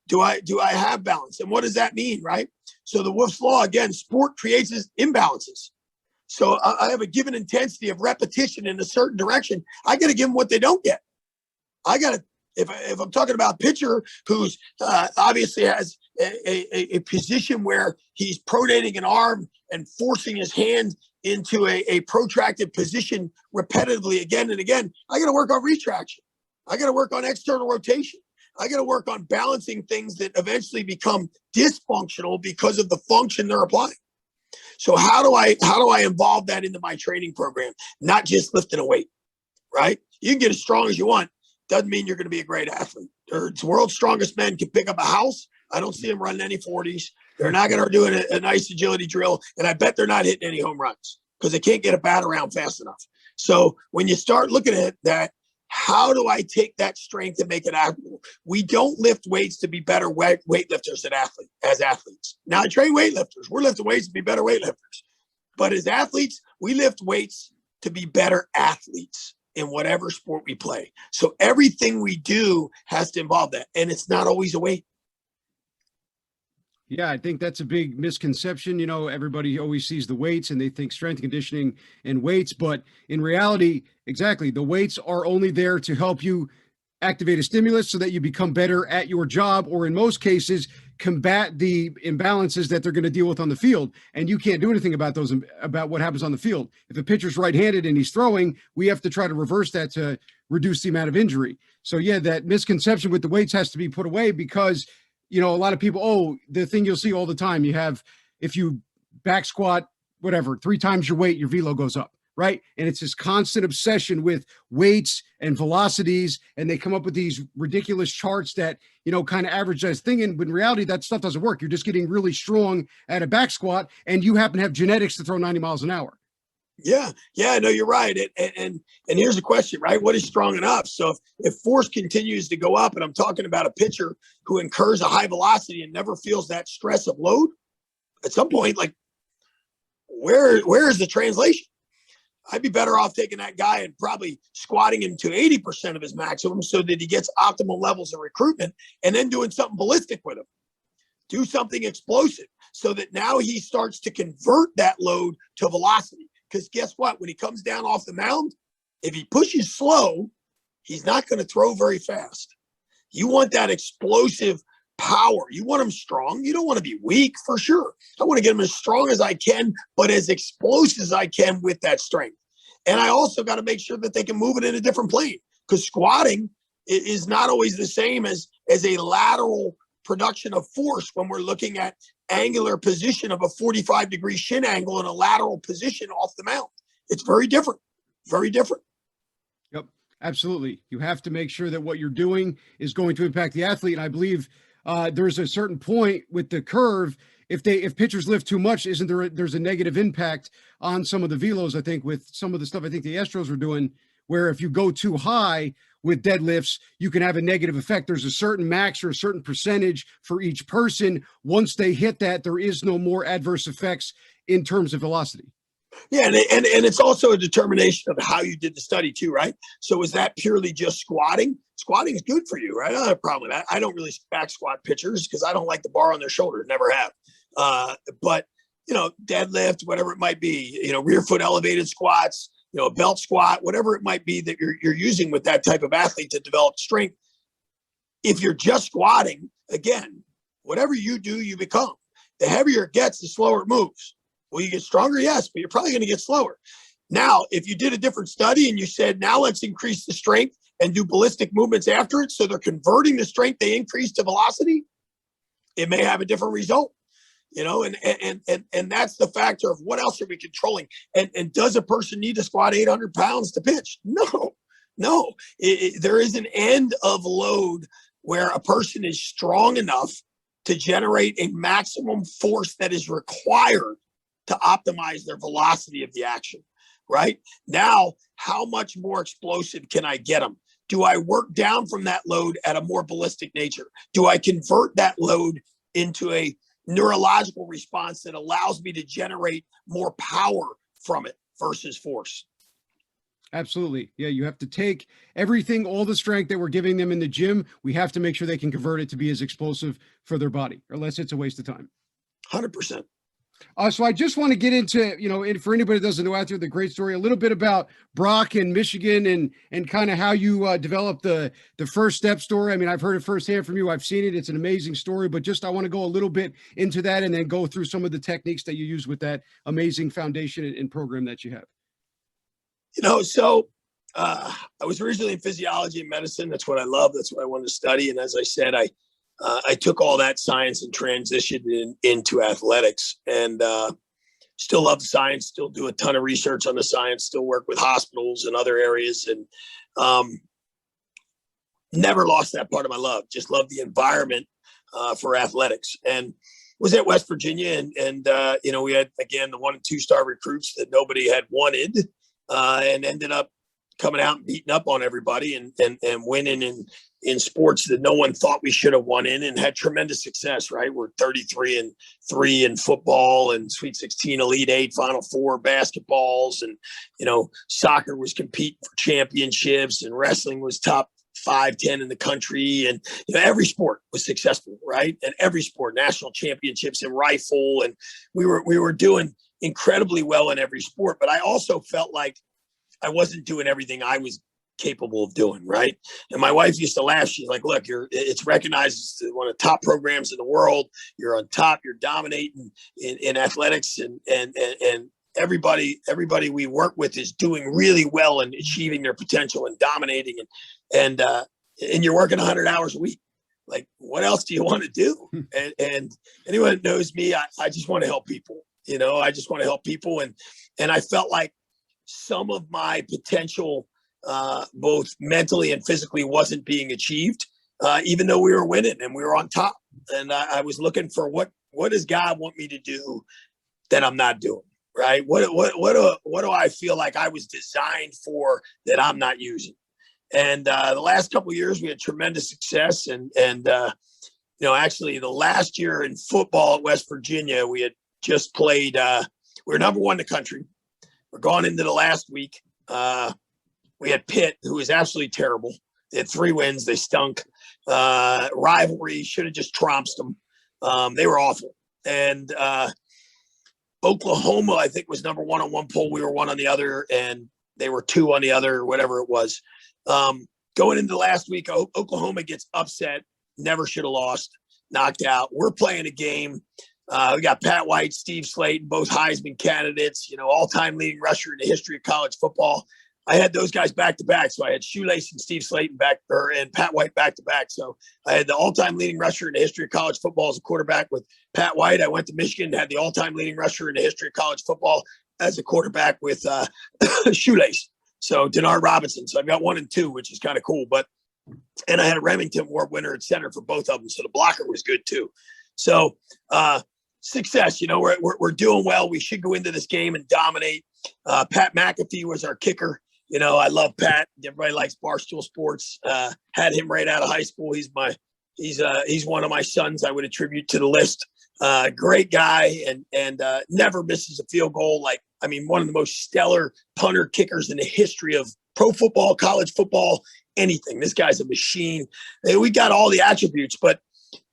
Do I have balance? And what does that mean, right? So the Wolff's Law, again, sport creates imbalances. So I have a given intensity of repetition in a certain direction. I got to give them what they don't get. I got to, if I'm talking about a pitcher who's obviously has a position where he's pronating an arm and forcing his hand into a protracted position repetitively again and again, I got to work on retraction. I got to work on external rotation. I got to work on balancing things that eventually become dysfunctional because of the function they're applying. So how do I involve that into my training program? Not just lifting a weight, right? You can get as strong as you want. Doesn't mean you're going to be a great athlete. The world's strongest men can pick up a house. I don't see them running any 40s. They're not going to do a nice agility drill. And I bet they're not hitting any home runs because they can't get a bat around fast enough. So when you start looking at that, how do I take that strength and make it applicable? We don't lift weights to be better weightlifters as athletes. Now, I train weightlifters. We're lifting weights to be better weightlifters. But as athletes, we lift weights to be better athletes in whatever sport we play. So everything we do has to involve that. And it's not always a weight. Yeah, I think that's a big misconception. You know, everybody always sees the weights and they think strength conditioning and weights, but in reality, exactly, the weights are only there to help you activate a stimulus so that you become better at your job, or in most cases, combat the imbalances that they're going to deal with on the field. And you can't do anything about what happens on the field. If a pitcher's right-handed and he's throwing, we have to try to reverse that to reduce the amount of injury. So yeah, that misconception with the weights has to be put away because, you know, a lot of people, the thing you'll see all the time, you have, if you back squat, whatever, 3 times your weight, your velo goes up, right? And it's this constant obsession with weights and velocities, and they come up with these ridiculous charts that, you know, kind of average that thing. And in reality, that stuff doesn't work. You're just getting really strong at a back squat, and you happen to have genetics to throw 90 miles an hour. Yeah, no, you're right. And here's the question, right? What is strong enough? So if force continues to go up, and I'm talking about a pitcher who incurs a high velocity and never feels that stress of load, at some point, like, where is the translation? I'd be better off taking that guy and probably squatting him to 80% of his maximum so that he gets optimal levels of recruitment, and then doing something ballistic with him. Do something explosive so that now he starts to convert that load to velocity. Because guess what? When he comes down off the mound, if he pushes slow, he's not going to throw very fast. You want that explosive power. You want him strong. You don't want to be weak, for sure. I want to get him as strong as I can, but as explosive as I can with that strength. And I also got to make sure that they can move it in a different plane, because squatting is not always the same as a lateral production of force when we're looking at angular position of a 45-degree shin angle in a lateral position off the mound. It's very different, very different. Yep, absolutely. You have to make sure that what you're doing is going to impact the athlete. And I believe there's a certain point with the curve. If pitchers lift too much, there's a negative impact on some of the velos, I think, with some of the stuff I think the Astros were doing, where if you go too high with deadlifts, you can have a negative effect. There's a certain max or a certain percentage for each person. Once they hit that, there is no more adverse effects in terms of velocity. Yeah, and it's also a determination of how you did the study too, right? So is that purely just squatting? Squatting is good for you, right? I don't have a problem with that. I don't really back squat pitchers because I don't like the bar on their shoulders, never have. But deadlift, whatever it might be, rear foot elevated squats, a belt squat, whatever it might be that you're using with that type of athlete to develop strength. If you're just squatting, again, whatever you do, you become. The heavier it gets, the slower it moves. Will you get stronger? Yes, but you're probably going to get slower. Now, if you did a different study and you said, now let's increase the strength and do ballistic movements after it, so they're converting the strength they increased to velocity, it may have a different result. And that's the factor of what else are we controlling? And does a person need to squat 800 pounds to pitch? No. There is an end of load where a person is strong enough to generate a maximum force that is required to optimize their velocity of the action, right? Now, how much more explosive can I get them? Do I work down from that load at a more ballistic nature? Do I convert that load into a neurological response that allows me to generate more power from it versus force? Absolutely. Yeah, you have to take everything, all the strength that we're giving them in the gym. We have to make sure they can convert it to be as explosive for their body, or else it's a waste of time. 100%. So I just want to get into, and for anybody that doesn't know out there, the great story, a little bit about Brock and Michigan and kind of how you developed the first step story. I mean, I've heard it firsthand from you. I've seen it. It's an amazing story, but just, I want to go a little bit into that and then go through some of the techniques that you use with that amazing foundation and program that you have. So I was originally in physiology and medicine. That's what I love. That's what I wanted to study. And as I said, I took all that science and transitioned into athletics, and still love the science, still do a ton of research on the science, still work with hospitals and other areas, and never lost that part of my love. Just love the environment for athletics, and was at West Virginia, and we had, again, the 1- and 2-star recruits that nobody had wanted, and ended up coming out and beating up on everybody and winning in sports that no one thought we should have won in, and had tremendous success, right? We're 33-3 in football, and Sweet 16, Elite 8, Final Four basketballs. And, soccer was competing for championships, and wrestling was top 5, 10 in the country. And, every sport was successful, right? And every sport, national championships in rifle. And we were doing incredibly well in every sport. But I also felt like I wasn't doing everything I was capable of doing, right? And my wife used to laugh. She's like, look, it's recognized as one of the top programs in the world. You're on top, you're dominating in athletics, and everybody we work with is doing really well and achieving their potential and dominating, and you're working 100 hours a week. Like, what else do you want to do? And anyone that knows me, I just want to help people. I just want to help people. And I felt like some of my potential, both mentally and physically, wasn't being achieved, even though we were winning and we were on top. And I was looking for what does God want me to do that I'm not doing, right? What do I feel like I was designed for that I'm not using? And the last couple of years, we had tremendous success. And actually, the last year in football at West Virginia, we had just played. We were number 1 in the country. We're going into the last week. We had Pitt, who was absolutely terrible. They had 3 wins. They stunk. Rivalry, should have just trounced them. They were awful. And Oklahoma, I think, was number 1 on one poll. We were 1 on the other, and they were 2 on the other, whatever it was. Going into the last week, Oklahoma gets upset. Never should have lost. Knocked out. We're playing a game. We got Pat White, Steve Slayton, both Heisman candidates, all-time leading rusher in the history of college football. I had those guys back to back. So I had Shoelace and Steve Slayton and Pat White back to back. So I had the all-time leading rusher in the history of college football as a quarterback with Pat White. I went to Michigan and had the all-time leading rusher in the history of college football as a quarterback with Shoelace. So Denard Robinson. So I've got 1 and 2, which is kind of cool. And I had a Remington Award winner at center for both of them. So the blocker was good too. So success, we're doing well. We should go into this game and dominate. Pat McAfee was our kicker. I love Pat. Everybody likes Barstool Sports. Had him right out of high school. He's one of my sons I would attribute to the list. Great guy and never misses a field goal. One of the most stellar punter kickers in the history of pro football, college football, anything. This guy's a machine. We got all the attributes, but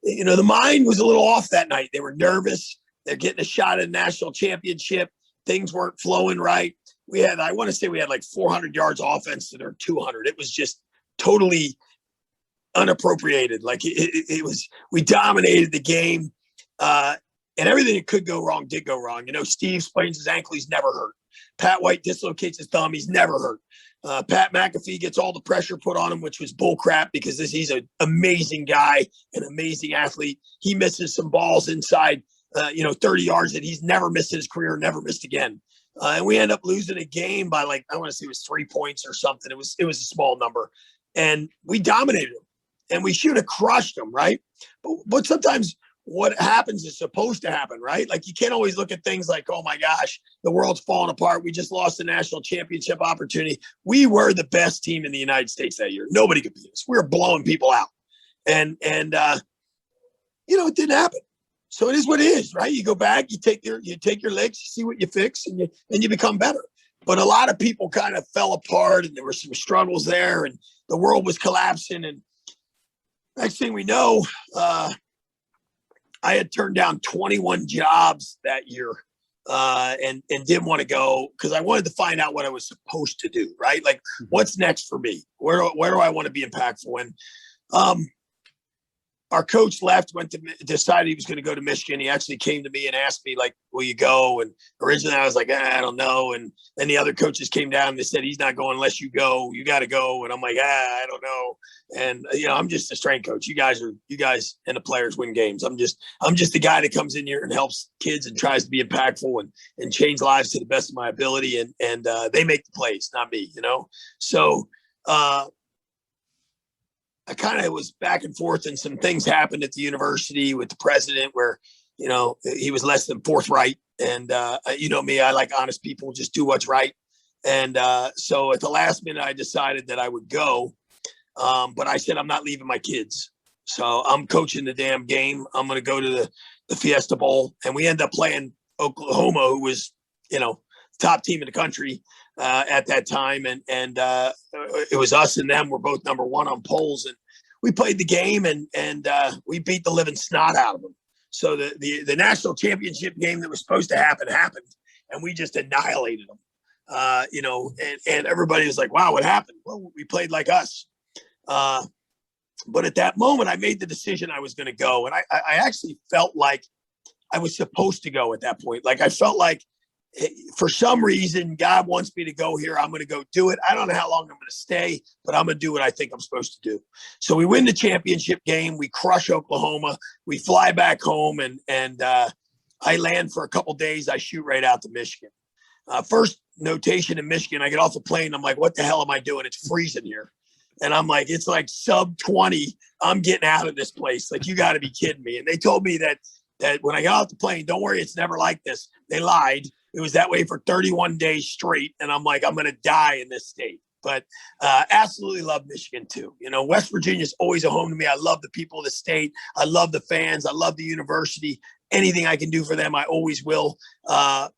the mind was a little off that night. They were nervous. They're getting a shot at a national championship. Things weren't flowing right. I want to say we had like 400 yards offense to their 200. It was just totally unappropriated. Like it was, we dominated the game. And everything that could go wrong did go wrong. Steve sprains his ankle. He's never hurt. Pat White dislocates his thumb. He's never hurt. Pat McAfee gets all the pressure put on him, which was bull crap because he's an amazing guy, an amazing athlete. He misses some balls inside, 30 yards that he's never missed in his career, never missed again. And we end up losing a game by I want to say it was 3 points or something. It was a small number, and we dominated them, and we should have crushed them, right? But sometimes what happens is supposed to happen, right? Like you can't always look at things like, oh my gosh, the world's falling apart. We just lost the national championship opportunity. We were the best team in the United States that year. Nobody could beat us. We were blowing people out, and it didn't happen. So it is what it is, right? You go back, you take your licks, you see what you fix, and you become better. But a lot of people kind of fell apart, and there were some struggles there, and the world was collapsing. And next thing we know, I had turned down 21 jobs that year and didn't want to go because I wanted to find out what I was supposed to do, right? Like, what's next for me? Where do I want to be impactful? And our coach left, decided he was going to go to Michigan. He actually came to me and asked me, like, will you go? And originally I was like, I don't know. And then the other coaches came down and they said, he's not going unless you go. You got to go. And I'm like, I don't know. And, I'm just a strength coach. You guys and the players win games. I'm just the guy that comes in here and helps kids and tries to be impactful and change lives to the best of my ability. And they make the plays, not me, So, I kind of was back and forth, and some things happened at the university with the president where, he was less than forthright. And, me, I like honest people, just do what's right. And so at the last minute, I decided that I would go. But I said, I'm not leaving my kids. So I'm coaching the damn game. I'm going to go to the Fiesta Bowl. And we end up playing Oklahoma, who was, top team in the country at that time. And it was us and them. We're both number one on polls. And we played the game and we beat the living snot out of them. So the national championship game that was supposed to happen happened. And we just annihilated them, and everybody was like, wow, what happened? Well, we played like us. But at that moment, I made the decision I was going to go. And I actually felt like I was supposed to go at that point. Like I felt like, for some reason, God wants me to go here. I'm going to go do it. I don't know how long I'm going to stay, but I'm going to do what I think I'm supposed to do. So we win the championship game. We crush Oklahoma. We fly back home, and I land for a couple of days. I shoot right out to Michigan. First notation in Michigan, I get off the plane. I'm like, what the hell am I doing? It's freezing here. And I'm like, it's like sub 20. I'm getting out of this place. Like, you got to be kidding me. And they told me that when I got off the plane, don't worry, it's never like this. They lied. It was that way for 31 days straight. And I'm like, I'm going to die in this state. But absolutely love Michigan too. West Virginia is always a home to me. I love the people of the state. I love the fans. I love the university. Anything I can do for them, I always will. And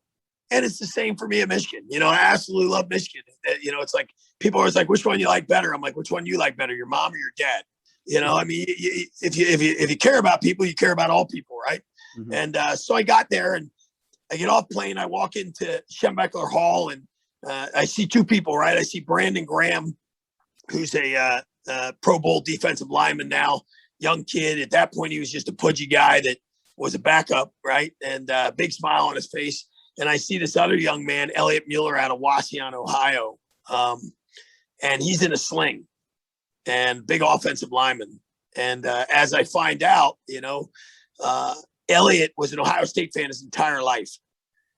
it's the same for me at Michigan. I absolutely love Michigan. It's like people are always like, which one you like better? I'm like, which one you like better, your mom or your dad? I mean, if you care about people, you care about all people, right? Mm-hmm. And so I got there and I get off plane. I walk into Schembechler Hall and I see two people, right? I see Brandon Graham, who's a Pro Bowl defensive lineman now, young kid. At that point, he was just a pudgy guy that was a backup, right? And big smile on his face. And I see this other young man, Elliot Mueller, out of Waukegan, Ohio. And he's in a sling and big offensive lineman. And as I find out, Elliot was an Ohio State fan his entire life,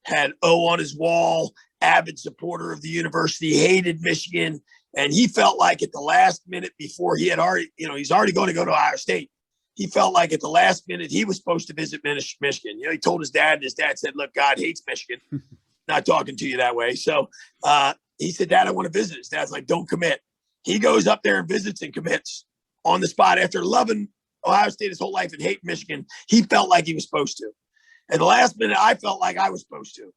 had O on his wall, avid supporter of the university, hated Michigan. And he felt like at the last minute before he had already, he's already going to go to Ohio State. He felt like at the last minute he was supposed to visit Michigan. He told his dad, and his dad said, look, God hates Michigan. Not talking to you that way. So he said, Dad, I want to visit. His dad's like, don't commit. He goes up there and visits and commits on the spot after loving Ohio State his whole life and hate Michigan. He felt like he was supposed to. At the last minute, I felt like I was supposed to.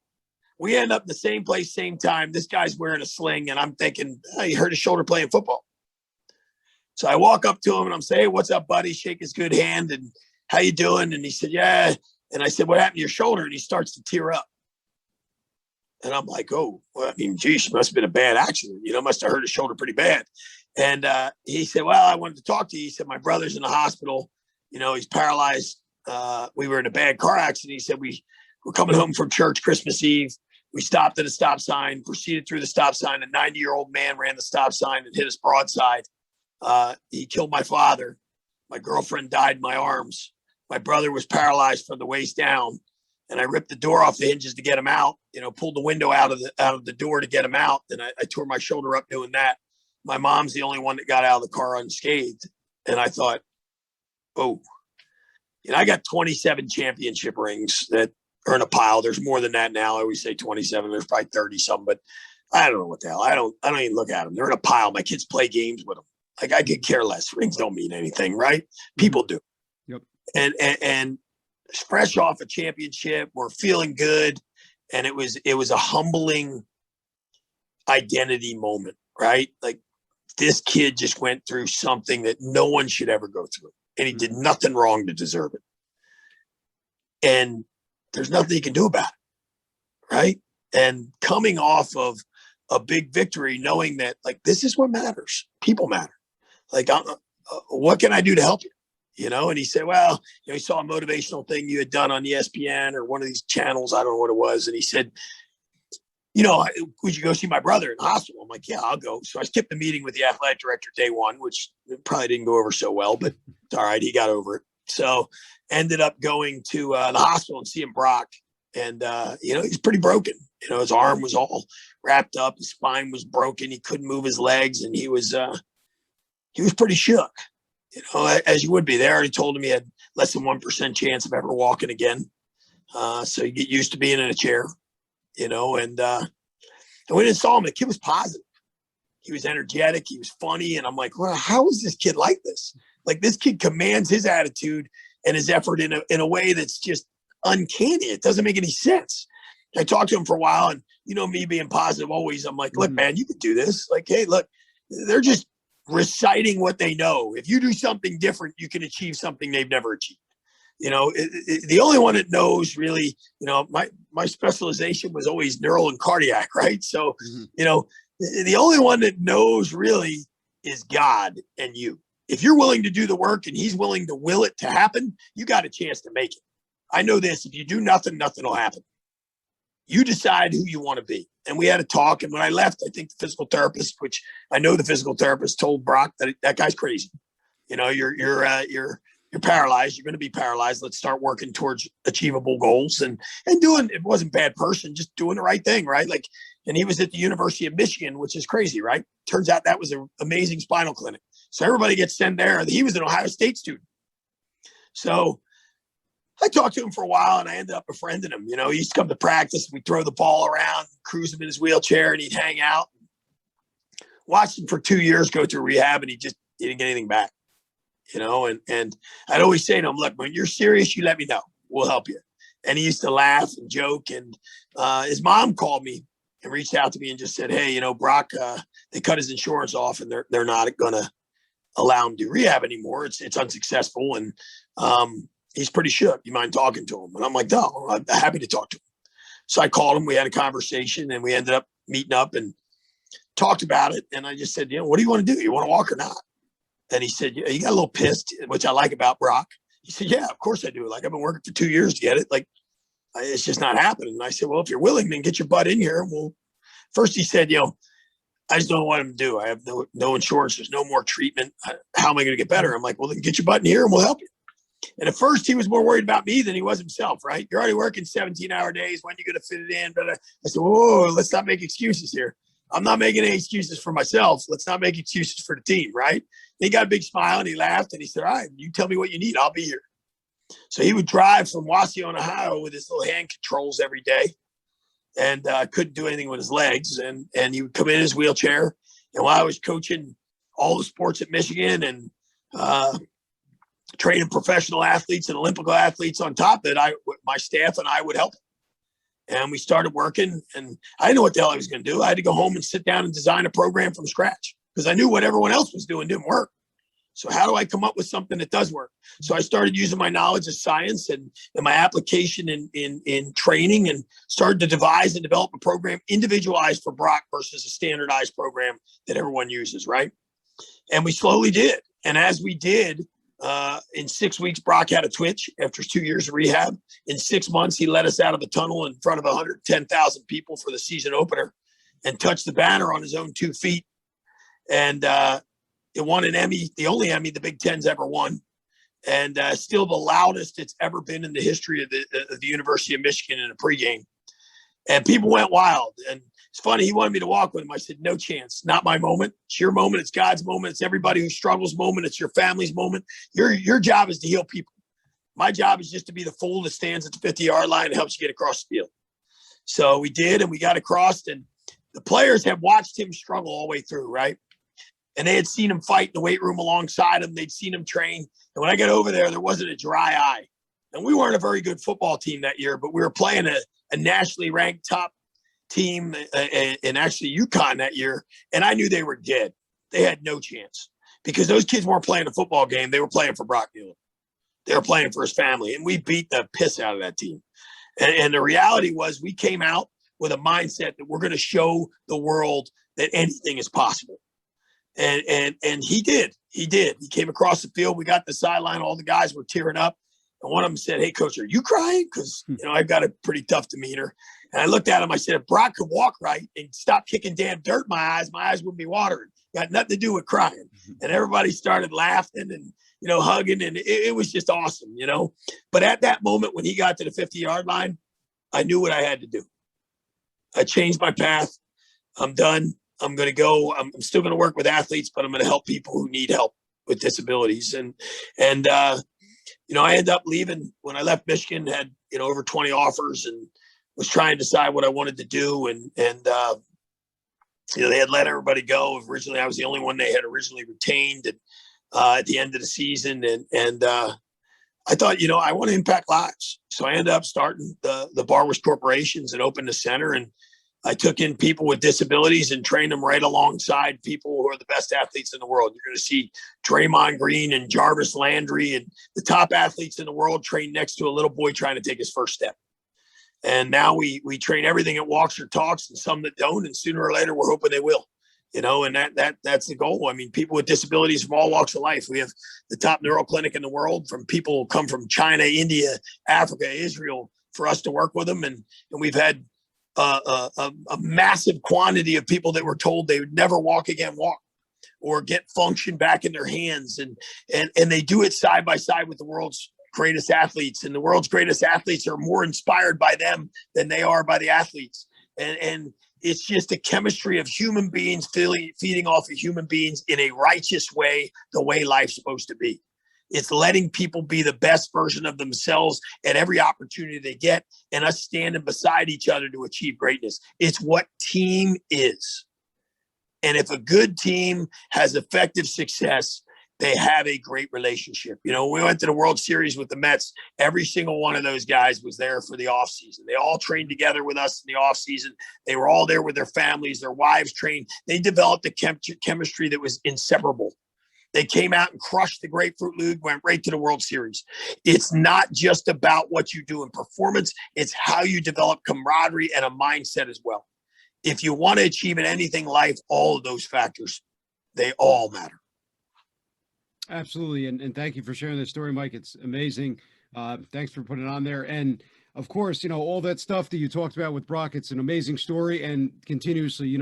We end up in the same place, same time. This guy's wearing a sling, and I'm thinking, he hurt his shoulder playing football. So I walk up to him, and I'm saying, hey, what's up, buddy? Shake his good hand, and how you doing? And he said, yeah, And I said, what happened to your shoulder? And he starts to tear up. And I'm like, oh, well, I mean, geez, must have been a bad accident. Must have hurt his shoulder pretty bad. And he said, well, I wanted to talk to you. He said, my brother's in the hospital. He's paralyzed. We were in a bad car accident. He said, we were coming home from church Christmas Eve. We stopped at a stop sign, proceeded through the stop sign. A 90-year-old man ran the stop sign and hit us broadside. He killed my father. My girlfriend died in my arms. My brother was paralyzed from the waist down. And I ripped the door off the hinges to get him out, pulled the window out of the door to get him out. And I tore my shoulder up doing that. My mom's the only one that got out of the car unscathed. And I thought, oh, I got 27 championship rings that are in a pile. There's more than that now. I always say 27. There's probably 30 some, but I don't know what the hell. I don't even look at them. They're in a pile. My kids play games with them. Like, I could care less. Rings don't mean anything, right? People do. Yep. And fresh off a championship, we're feeling good. And it was a humbling identity moment, right? Like, this kid just went through something that no one should ever go through. And he did nothing wrong to deserve it. And there's nothing you can do about it, right? And coming off of a big victory, knowing that, like, this is what matters. People matter. Like, what can I do to help you? And he said, well, he saw a motivational thing you had done on ESPN or one of these channels. I don't know what it was. And he said, would you go see my brother in the hospital? I'm like, yeah, I'll go. So I skipped the meeting with the athletic director day one, which probably didn't go over so well, but it's all right. He got over it. So ended up going to the hospital and seeing Brock. And, he's pretty broken. His arm was all wrapped up. His spine was broken. He couldn't move his legs. And he was pretty shook. As you would be. They already told him he had less than 1% chance of ever walking again. So you get used to being in a chair, and we didn't saw him. The kid was positive. He was energetic. He was funny. And I'm like, well, how is this kid like this? Like, this kid commands his attitude and his effort in a way that's just uncanny. It doesn't make any sense. I talked to him for a while, and me being positive always, I'm like, look, man, you could do this. Like, hey, look, they're just reciting what they know. If you do something different, you can achieve something they've never achieved. The only one that knows really, my specialization was always neural and cardiac, right? So, the only one that knows really is God and you. If you're willing to do the work and he's willing to will it to happen, you got a chance to make it. I know this. If you do nothing, nothing will happen. You decide who you want to be. And we had a talk. And when I left, I think the physical therapist, which I know the physical therapist, told Brock that guy's crazy. You're paralyzed. You're going to be paralyzed. Let's start working towards achievable goals and doing, it wasn't bad person, just doing the right thing. Right. Like, and he was at the University of Michigan, which is crazy. Right. Turns out that was an amazing spinal clinic. So everybody gets sent there. He was an Ohio State student. So I talked to him for a while, and I ended up befriending him. He used to come to practice. We'd throw the ball around, cruise him in his wheelchair, and he'd hang out. Watched him for 2 years go through rehab, and he didn't get anything back. And I'd always say to him, look, when you're serious, you let me know. We'll help you. And he used to laugh and joke. And his mom called me and reached out to me and just said, hey, Brock, they cut his insurance off, and they're not going to allow him to do rehab anymore. It's unsuccessful. And he's pretty shook. You mind talking to him? And I'm like, no, I'm happy to talk to him. So I called him. We had a conversation, and we ended up meeting up and talked about it. And I just said, what do you want to do? You want to walk or not? And he said, yeah, he got a little pissed, which I like about Brock. He said, yeah, of course I do. Like, I've been working for 2 years to get it. Like, it's just not happening. And I said, well, if you're willing, then get your butt in here. Well, first he said, I just don't know what I'm going to do. I have no insurance. There's no more treatment. How am I going to get better? I'm like, well, then get your butt in here and we'll help you. And at first he was more worried about me than he was himself, right? You're already working 17-hour days. When are you going to fit it in? But I said, whoa, let's not make excuses here. I'm not making any excuses for myself. Let's not make excuses for the team, right? And he got a big smile and he laughed and he said, all right, you tell me what you need. I'll be here. So he would drive from Wasion, Ohio with his little hand controls every day and couldn't do anything with his legs. And he would come in his wheelchair. And while I was coaching all the sports at Michigan and training professional athletes and Olympical athletes on top of it, my staff and I would help him. And we started working, and I didn't know what the hell I was going to do. I had to go home and sit down and design a program from scratch because I knew what everyone else was doing didn't work. So how do I come up with something that does work? So I started using my knowledge of science and my application in training, and started to devise and develop a program individualized for Brock versus a standardized program that everyone uses, right? And we slowly did. And as we did, in 6 weeks, Brock had a twitch after 2 years of rehab. In 6 months, he led us out of the tunnel in front of 110,000 people for the season opener and touched the banner on his own 2 feet. And it won an Emmy, the only Emmy the Big Ten's ever won, and still the loudest it's ever been in the history of the University of Michigan in a pregame. And people went wild. And it's funny, he wanted me to walk with him. I said, no chance, not my moment. It's your moment. It's God's moment. It's everybody who struggles moment. It's your family's moment. Your job is to heal people. My job is just to be the fool that stands at the 50-yard line and helps you get across the field. So we did, and we got across, and the players have watched him struggle all the way through, right? And they had seen him fight in the weight room alongside him. They'd seen him train. And when I got over there wasn't a dry eye. And we weren't a very good football team that year, but we were playing a nationally ranked top team in actually UConn that year. And I knew they were dead. They had no chance because those kids weren't playing a football game. They were playing for Brock Mueller. They were playing for his family. And we beat the piss out of that team. And the reality was we came out with a mindset that we're going to show the world that anything is possible. And he did. He came across the field. We got the sideline. All the guys were tearing up. And one of them said, hey, coach, are you crying? Because, I've got a pretty tough demeanor. And I looked at him. I said, if Brock could walk right and stop kicking damn dirt in my eyes wouldn't be watering. Got nothing to do with crying. And everybody started laughing and, hugging. And it was just awesome, But at that moment, when he got to the 50-yard line, I knew what I had to do. I changed my path. I'm done. I'm going to go. I'm still going to work with athletes, but I'm going to help people who need help with disabilities. And I ended up leaving. When I left Michigan, had, over 20 offers and was trying to decide what I wanted to do. And they had let everybody go. Originally, I was the only one they had originally retained at the end of the season. And I thought, I want to impact lives. So I ended up starting the Barwis Corporations and opened a center. And I took in people with disabilities and trained them right alongside people who are the best athletes in the world. You're going to see Draymond Green and Jarvis Landry and the top athletes in the world trained next to a little boy trying to take his first step. And now we train everything that walks or talks and some that don't. And sooner or later, we're hoping they will, and that's the goal. I mean, people with disabilities from all walks of life. We have the top neural clinic in the world, from people who come from China, India, Africa, Israel, for us to work with them. And we've had a massive quantity of people that were told they would never walk again, or get function back in their hands. And they do it side by side with the world's greatest athletes. And the world's greatest athletes are more inspired by them than they are by the athletes. And it's just a chemistry of human beings feeding off of human beings in a righteous way, the way life's supposed to be. It's letting people be the best version of themselves at every opportunity they get, and us standing beside each other to achieve greatness. It's what team is. And if a good team has effective success, they have a great relationship. We went to the World Series with the Mets. Every single one of those guys was there for the offseason. They all trained together with us in the offseason. They were all there with their families, their wives trained. They developed a chemistry that was inseparable. They came out and crushed the Grapefruit League, went right to the World Series. It's not just about what you do in performance. It's how you develop camaraderie and a mindset as well. If you want to achieve in anything in life, all of those factors, they all matter. Absolutely. And thank you for sharing this story, Mike. It's amazing. Thanks for putting it on there. And of course, all that stuff that you talked about with Brock, it's an amazing story, and continuously,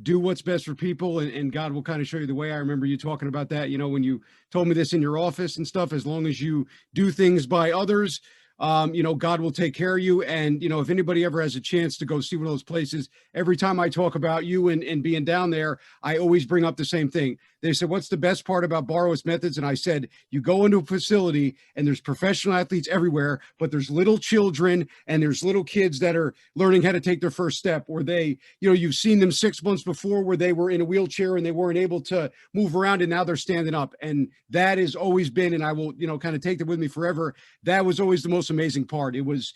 do what's best for people, and God will kind of show you the way. I remember you talking about that, when you told me this in your office and stuff. As long as you do things by others, God will take care of you. And, if anybody ever has a chance to go see one of those places, every time I talk about you and being down there, I always bring up the same thing. They said, what's the best part about Barwis Methods? And I said, you go into a facility and there's professional athletes everywhere, but there's little children and there's little kids that are learning how to take their first step, or they, you've seen them 6 months before where they were in a wheelchair and they weren't able to move around, and now they're standing up. And that has always been, and I will, kind of take that with me forever. That was always the most most amazing part. It was,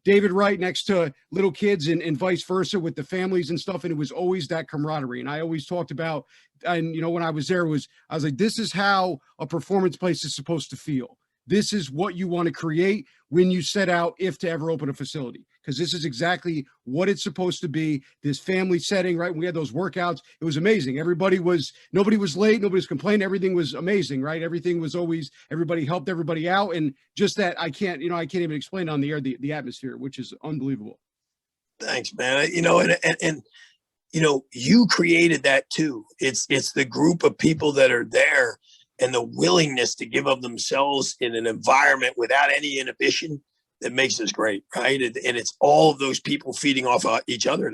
David Wright next to little kids and vice versa with the families and stuff. And it was always that camaraderie. And I always talked about, and, when I was there I was like, this is how a performance place is supposed to feel. This is what you want to create when you set out, if to ever open a facility, because this is exactly what it's supposed to be. This family setting, right? When we had those workouts, it was amazing. Nobody was late. Nobody was complaining. Everything was amazing, right? Everything was always, everybody helped everybody out. And just that, I can't even explain on the air, the atmosphere, which is unbelievable. Thanks, man. You created that too. It's the group of people that are there and the willingness to give of themselves in an environment without any inhibition that makes us great, right? And it's all of those people feeding off each other.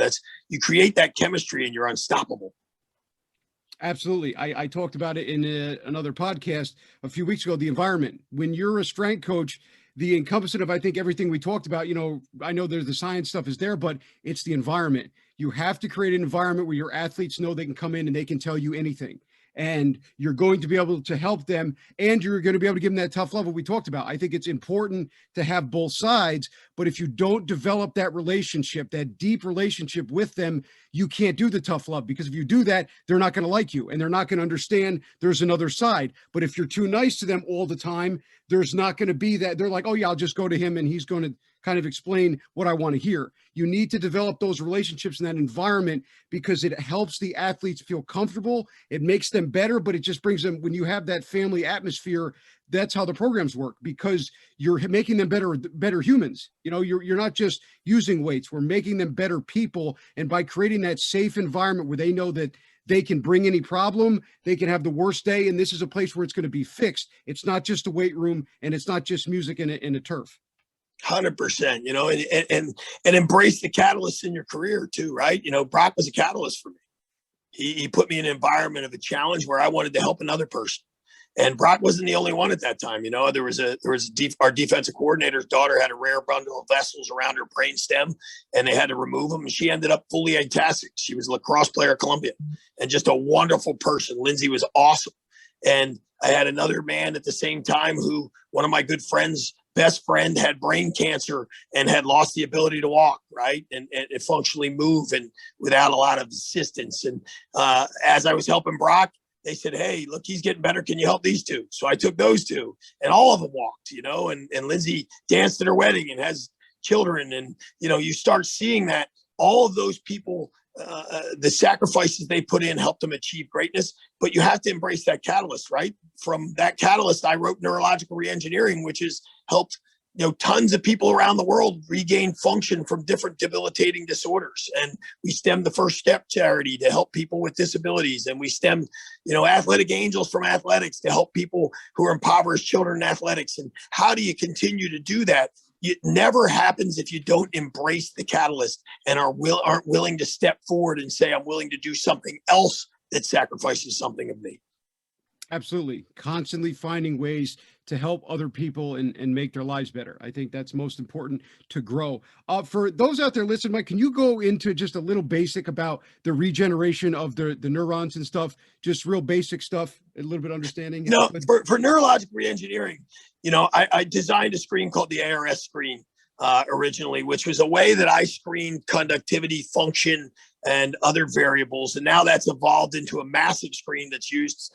You create that chemistry and you're unstoppable. Absolutely. I talked about it in another podcast a few weeks ago, the environment. When you're a strength coach, the encompassing of, I think, everything we talked about, I know there's the science stuff is there, but it's the environment. You have to create an environment where your athletes know they can come in and they can tell you anything. And you're going to be able to help them, and you're going to be able to give them that tough level we talked about. I think it's important to have both sides, but if you don't develop that relationship, that deep relationship with them, you can't do the tough love, because if you do that, they're not going to like you and they're not going to understand there's another side. But if you're too nice to them all the time, there's not going to be that. They're like, oh yeah, I'll just go to him and he's going to kind of explain what I want to hear. You need to develop those relationships in that environment, because it helps the athletes feel comfortable. It makes them better, but it just brings them, when you have that family atmosphere, that's how the programs work, because you're making them better humans. You're not just using weights. We're making them better people. And by creating that safe environment where they know that they can bring any problem, they can have the worst day, and this is a place where it's going to be fixed. It's not just a weight room, and it's not just music and a turf. 100%, and embrace the catalysts in your career too, right? Brock was a catalyst for me. He put me in an environment of a challenge where I wanted to help another person. And Brock wasn't the only one at that time. There was our defensive coordinator's daughter had a rare bundle of vessels around her brain stem, and they had to remove them. And she ended up fully atastic. She was a lacrosse player at Columbia, and just a wonderful person. Lindsay was awesome. And I had another man at the same time who, one of my good friends, best friend, had brain cancer and had lost the ability to walk, right? And functionally move, and without a lot of assistance. And as I was helping Brock, they said, hey, look, he's getting better. Can you help these two? So I took those two, and all of them walked, and Lindsay danced at her wedding and has children. And, you start seeing that all of those people, the sacrifices they put in helped them achieve greatness. But you have to embrace that catalyst, right? From that catalyst, I wrote Neurological Reengineering, which has helped tons of people around the world regain function from different debilitating disorders. And we stemmed the First Step charity to help people with disabilities. And we stemmed, Athletic Angels from athletics to help people who are impoverished children in athletics. And how do you continue to do that? It never happens if you don't embrace the catalyst and aren't willing to step forward and say, I'm willing to do something else that sacrifices something of me. Absolutely. Constantly finding ways to help other people and make their lives better. I think that's most important to grow. For those out there listening, Mike, can you go into just a little basic about the regeneration of the neurons and stuff? Just real basic stuff, a little bit of understanding. No, for neurological reengineering, I designed a screen called the ARS screen originally, which was a way that I screened conductivity, function, and other variables. And now that's evolved into a massive screen that's used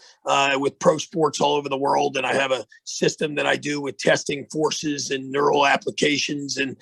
with pro sports all over the world. And I have a system that I do with testing forces and neural applications. And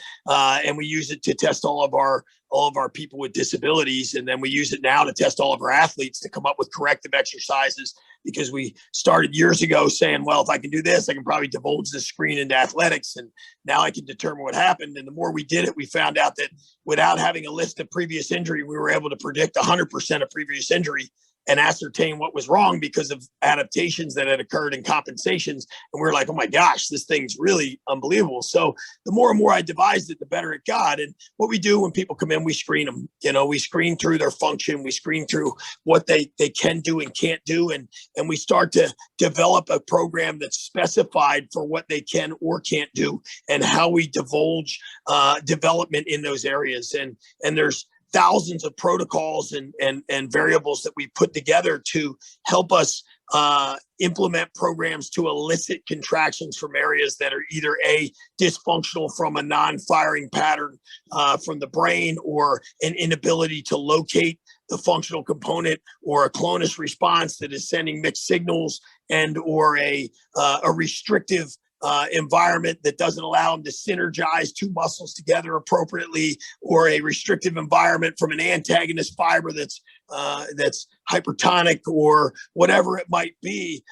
we use it to test all of our people with disabilities. And then we use it now to test all of our athletes to come up with corrective exercises, because we started years ago saying, well, if I can do this, I can probably divulge this screen into athletics. And now I can determine what happened. And the more we did it, we found out that without having a list of previous injury, we were able to predict 100% of previous injury and ascertain what was wrong because of adaptations that had occurred in compensations. And we were like, oh my gosh, this thing's really unbelievable. So the more and more I devised it, the better it got. And what we do when people come in, we screen them. We screen through their function. We screen through what they can do and can't do. And we start to develop a program that's specified for what they can or can't do and how we divulge development in those areas. And there's thousands of protocols and variables that we put together to help us implement programs to elicit contractions from areas that are either dysfunctional from a non-firing pattern from the brain, or an inability to locate the functional component, or a clonus response that is sending mixed signals, and or a restrictive environment that doesn't allow them to synergize two muscles together appropriately, or a restrictive environment from an antagonist fiber that's hypertonic, or whatever it might be.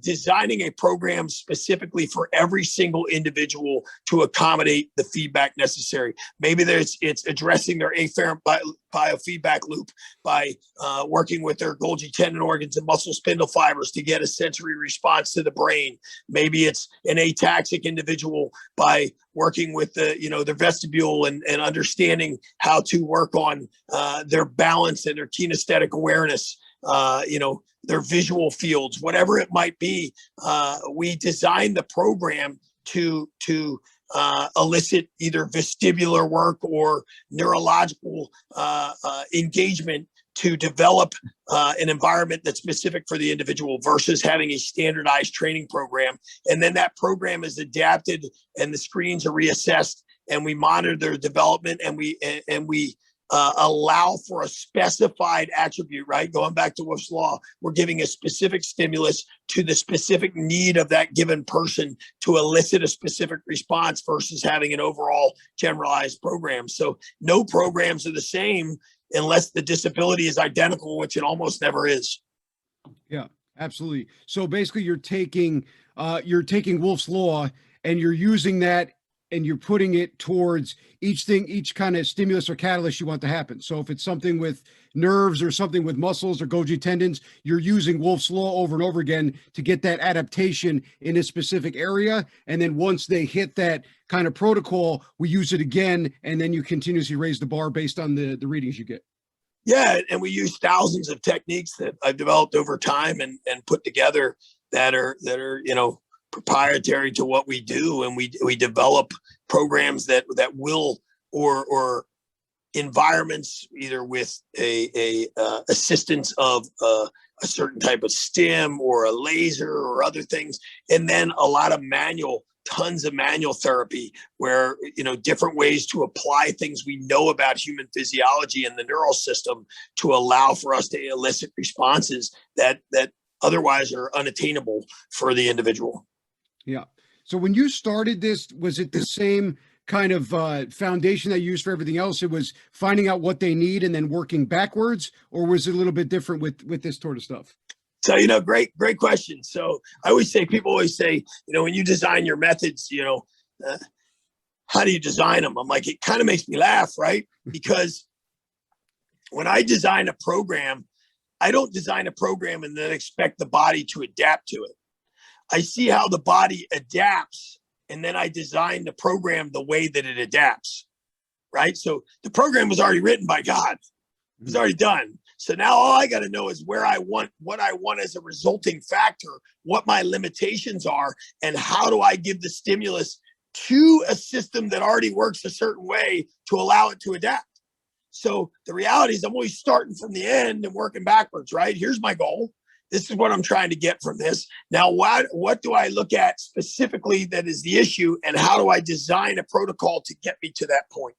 Designing a program specifically for every single individual to accommodate the feedback necessary. Maybe it's addressing their afferent biofeedback loop by working with their Golgi tendon organs and muscle spindle fibers to get a sensory response to the brain. Maybe it's an ataxic individual by working with the vestibule and understanding how to work on their balance and their kinesthetic awareness, their visual fields, whatever it might be. We design the program to elicit either vestibular work or neurological engagement to develop an environment that's specific for the individual, versus having a standardized training program. And then that program is adapted and the screens are reassessed, and we monitor their development, and we allow for a specified attribute, right? Going back to Wolff's Law, we're giving a specific stimulus to the specific need of that given person to elicit a specific response, versus having an overall generalized program. So no programs are the same unless the disability is identical, which it almost never is. Yeah, absolutely. So basically you're taking Wolff's Law and you're using that and you're putting it towards each kind of stimulus or catalyst you want to happen. So if it's something with nerves or something with muscles or Golgi tendons, you're using Wolff's Law over and over again to get that adaptation in a specific area. And then once they hit that kind of protocol, we use it again. And then you continuously raise the bar based on the readings you get. Yeah. And we use thousands of techniques that I've developed over time and put together that are, proprietary to what we do. And we develop programs that will, or environments, either with a assistance of a certain type of stim or a laser or other things. And then a lot of tons of manual therapy, where, different ways to apply things we know about human physiology and the neural system to allow for us to elicit responses that otherwise are unattainable for the individual. Yeah. So when you started this, was it the same kind of foundation that you used for everything else? It was finding out what they need and then working backwards, or was it a little bit different with this sort of stuff? So, great question. So people always say, when you design your methods, how do you design them? I'm like, it kind of makes me laugh, right? Because when I design a program, I don't design a program and then expect the body to adapt to it. I see how the body adapts, and then I design the program the way that it adapts, right? So the program was already written by God. It was already done. So now all I got to know is what I want as a resulting factor, what my limitations are, and how do I give the stimulus to a system that already works a certain way to allow it to adapt. So the reality is I'm always starting from the end and working backwards, right? Here's my goal. This is what I'm trying to get from this. Now, what do I look at specifically that is the issue, and how do I design a protocol to get me to that point?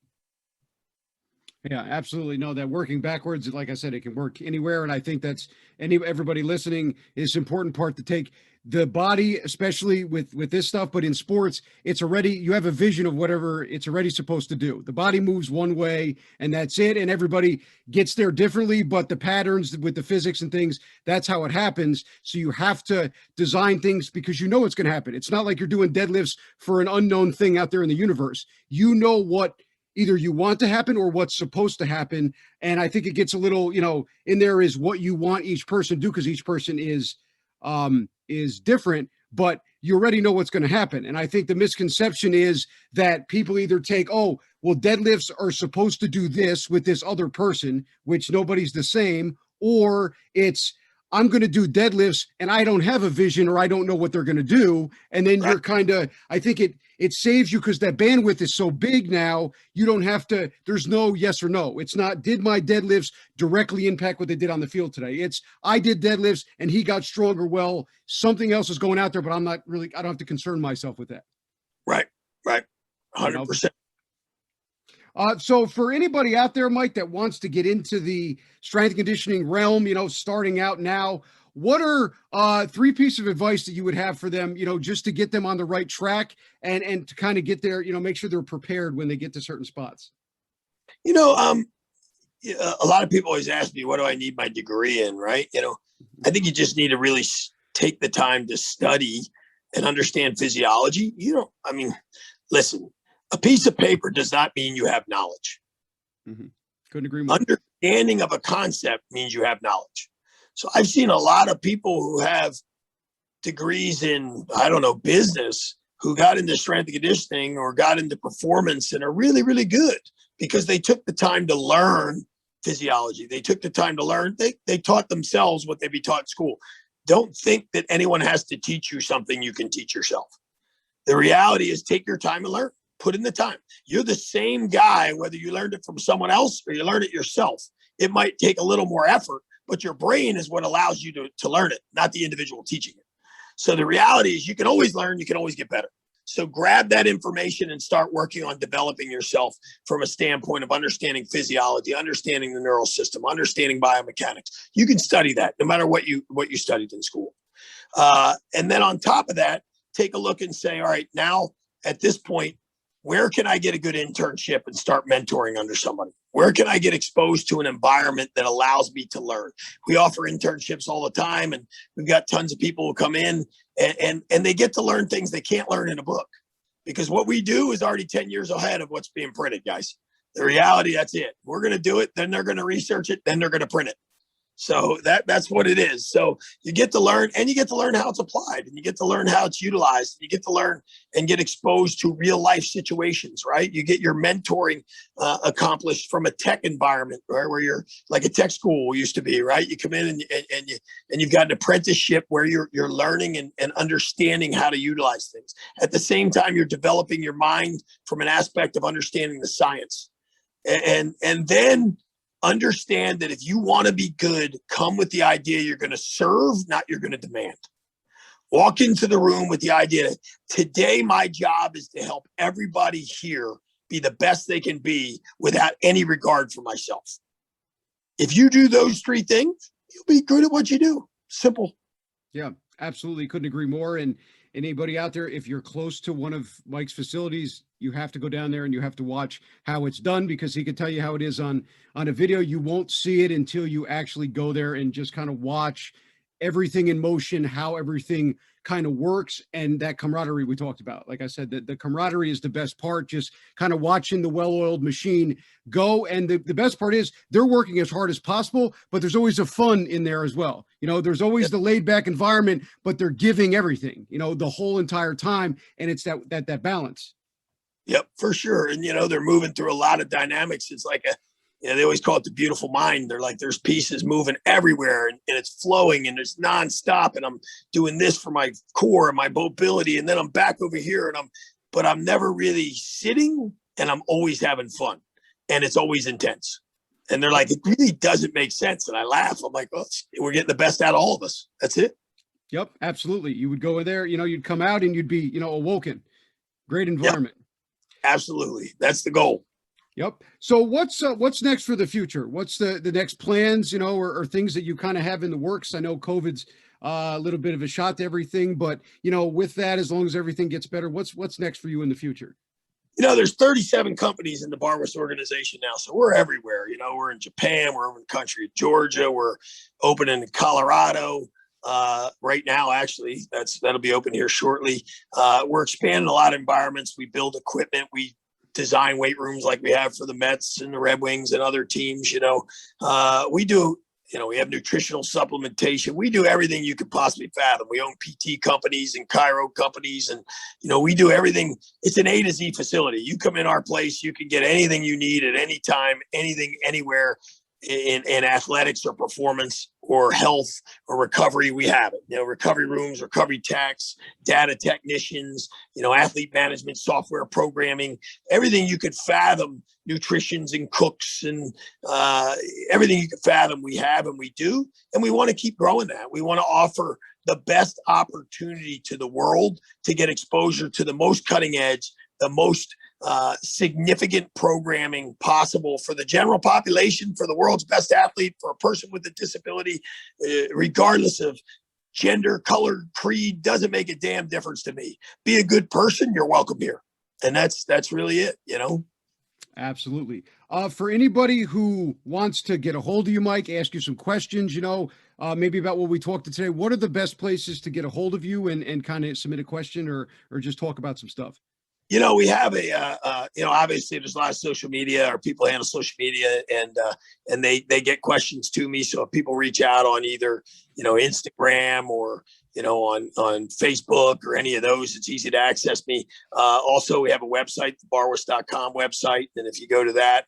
Yeah, absolutely. No, that working backwards, like I said, it can work anywhere. And I think that's everybody listening is an important part to take. The body, especially with this stuff, but in sports, you have a vision of whatever it's already supposed to do. The body moves one way and that's it. And everybody gets there differently, but the patterns with the physics and things, that's how it happens. So you have to design things because you know it's going to happen. It's not like you're doing deadlifts for an unknown thing out there in the universe. You know what either you want to happen or what's supposed to happen. And I think it gets a little, in there is what you want each person to do, because each person is different, but you already know what's going to happen. And I think the misconception is that people either take, deadlifts are supposed to do this with this other person, which nobody's the same, or it's I'm going to do deadlifts and I don't have a vision or I don't know what they're going to do. And then you're kind of, I think it saves you because that bandwidth is so big now. You don't have to, there's no yes or no. It's not, did my deadlifts directly impact what they did on the field today? It's, I did deadlifts and he got stronger. Well, something else is going out there, but I'm not really, I don't have to concern myself with that. Right. 100%. So for anybody out there, Mike, that wants to get into the strength and conditioning realm, starting out now, what are 3 pieces of advice that you would have for them, just to get them on the right track and to kind of get there, make sure they're prepared when they get to certain spots? A lot of people always ask me, what do I need my degree in? Right. I think you just need to really take the time to study and understand physiology. Listen, a piece of paper does not mean you have knowledge. Mm-hmm. Couldn't agree more. Understanding of a concept means you have knowledge. So I've seen a lot of people who have degrees in, business, who got into strength and conditioning or got into performance and are really, really good because they took the time to learn physiology. They took the time to learn. They taught themselves what they'd be taught in school. Don't think that anyone has to teach you something you can teach yourself. The reality is take your time and learn. Put in the time. You're the same guy, whether you learned it from someone else or you learned it yourself. It might take a little more effort, but your brain is what allows you to learn it, not the individual teaching it. So the reality is you can always learn, you can always get better. So grab that information and start working on developing yourself from a standpoint of understanding physiology, understanding the neural system, understanding biomechanics. You can study that no matter what you studied in school. And then on top of that, take a look and say, all right, now at this point, where can I get a good internship and start mentoring under somebody? Where can I get exposed to an environment that allows me to learn? We offer internships all the time, and we've got tons of people who come in and they get to learn things they can't learn in a book, because what we do is already 10 years ahead of what's being printed, guys. The reality, that's it. We're going to do it, then they're going to research it, then they're going to print it. So that's what it is. So you get to learn, and you get to learn how it's applied, and you get to learn how it's utilized. You get to learn and get exposed to real life situations, right? You get your mentoring accomplished from a tech environment, right? Where you're like a tech school used to be, right? You come in and you've got an apprenticeship where you're learning and understanding how to utilize things. At the same time, you're developing your mind from an aspect of understanding the science, and then understand that if you want to be good, come with the idea you're going to serve, not you're going to demand. Walk into the room with the idea that today my job is to help everybody here be the best they can be without any regard for myself. If you do those 3 things, you'll be good at what you do. Simple. Yeah, absolutely. Couldn't agree more. And anybody out there, if you're close to one of Mike's facilities, you have to go down there and you have to watch how it's done, because he could tell you how it is on a video. You won't see it until you actually go there and just kind of watch everything in motion, how everything kind of works, and that camaraderie we talked about. Like I said, the camaraderie is the best part, just kind of watching the well-oiled machine go. And the best part is they're working as hard as possible, but there's always a fun in there as well. There's always the laid back environment, but they're giving everything, the whole entire time. And it's that balance. Yep, for sure. And, they're moving through a lot of dynamics. It's like they always call it the beautiful mind. They're like, there's pieces moving everywhere and it's flowing and it's nonstop. And I'm doing this for my core and my mobility. And then I'm back over here but I'm never really sitting, and I'm always having fun, and it's always intense. And they're like, it really doesn't make sense. And I laugh. I'm like, well, we're getting the best out of all of us. That's it. Yep, absolutely. You would go in there, you'd come out and you'd be, awoken. Great environment. Yep. Absolutely. That's the goal. Yep. So what's next for the future? What's the next plans, or things that you kind of have in the works? I know COVID's a little bit of a shot to everything, but, with that, as long as everything gets better, what's next for you in the future? There's 37 companies in the Barwis organization now. So we're everywhere. We're in Japan, we're over in the country of Georgia, we're opening in Colorado. Right now, actually, that'll be open here shortly. We're expanding a lot of environments. We build equipment. We design weight rooms like we have for the Mets and the Red Wings and other teams. We do, we have nutritional supplementation. We do everything you could possibly fathom. We own PT companies and chiro companies, and, we do everything. It's an A to Z facility. You come in our place, you can get anything you need at any time, anything, anywhere. in athletics or performance or health or recovery, we have it. Recovery rooms, recovery techs, data technicians, athlete management, software programming, everything you could fathom, nutritions and cooks and everything you could fathom, we have and we do. And we want to keep growing that. We want to offer the best opportunity to the world to get exposure to the most cutting edge, the most significant programming possible for the general population, for the world's best athlete, for a person with a disability, regardless of gender, color, creed, doesn't make a damn difference to me. Be a good person, you're welcome here. And that's really it, Absolutely. For anybody who wants to get a hold of you, Mike, ask you some questions, maybe about what we talked to today, what are the best places to get a hold of you and kind of submit a question or just talk about some stuff? We have obviously there's a lot of social media, or people handle social media, and they get questions to me. So if people reach out on either, Instagram or, on Facebook or any of those, it's easy to access me. Also, we have a website, the barwis.com website. And if you go to that,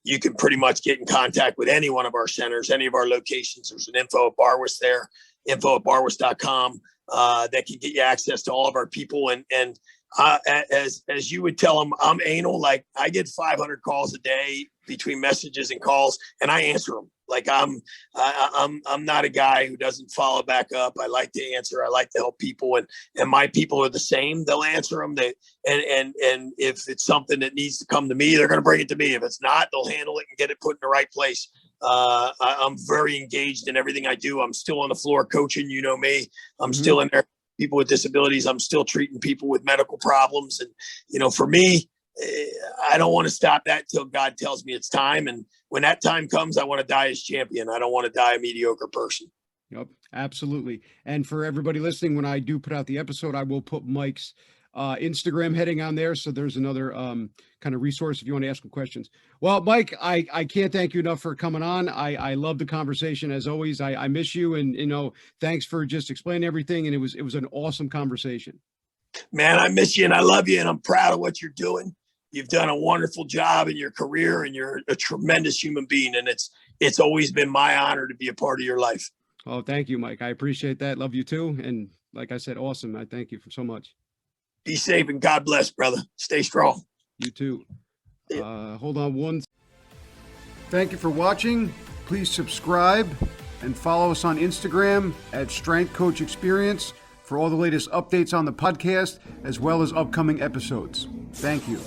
you can pretty much get in contact with any one of our centers, any of our locations. There's an info at Barwis there, info at barwis.com, that can get you access to all of our people. And as you would tell them, I'm anal. Like, I get 500 calls a day between messages and calls, and I answer them. Like, I'm not a guy who doesn't follow back up. I like to answer. I like to help people, and my people are the same. They'll answer them. And if it's something that needs to come to me, they're going to bring it to me. If it's not, they'll handle it and get it put in the right place. I'm very engaged in everything I do. I'm still on the floor coaching. Me. I'm still in there. People with disabilities. I'm still treating people with medical problems. And, for me, I don't want to stop that till God tells me it's time. And when that time comes, I want to die as champion. I don't want to die a mediocre person. Yep, absolutely. And for everybody listening, when I do put out the episode, I will put Mike's Instagram heading on there. So there's another kind of resource if you want to ask him questions. Well, Mike, I can't thank you enough for coming on. I love the conversation as always. I miss you, and thanks for just explaining everything. And it was an awesome conversation. Man, I miss you and I love you, and I'm proud of what you're doing. You've done a wonderful job in your career, and you're a tremendous human being. And it's always been my honor to be a part of your life. Oh, thank you, Mike. I appreciate that. Love you too. And like I said, awesome. I thank you for so much. Be safe and God bless, brother. Stay strong. You too. Hold on one. Thank you for watching. Please subscribe and follow us on Instagram at Strength Coach Experience for all the latest updates on the podcast, as well as upcoming episodes. Thank you.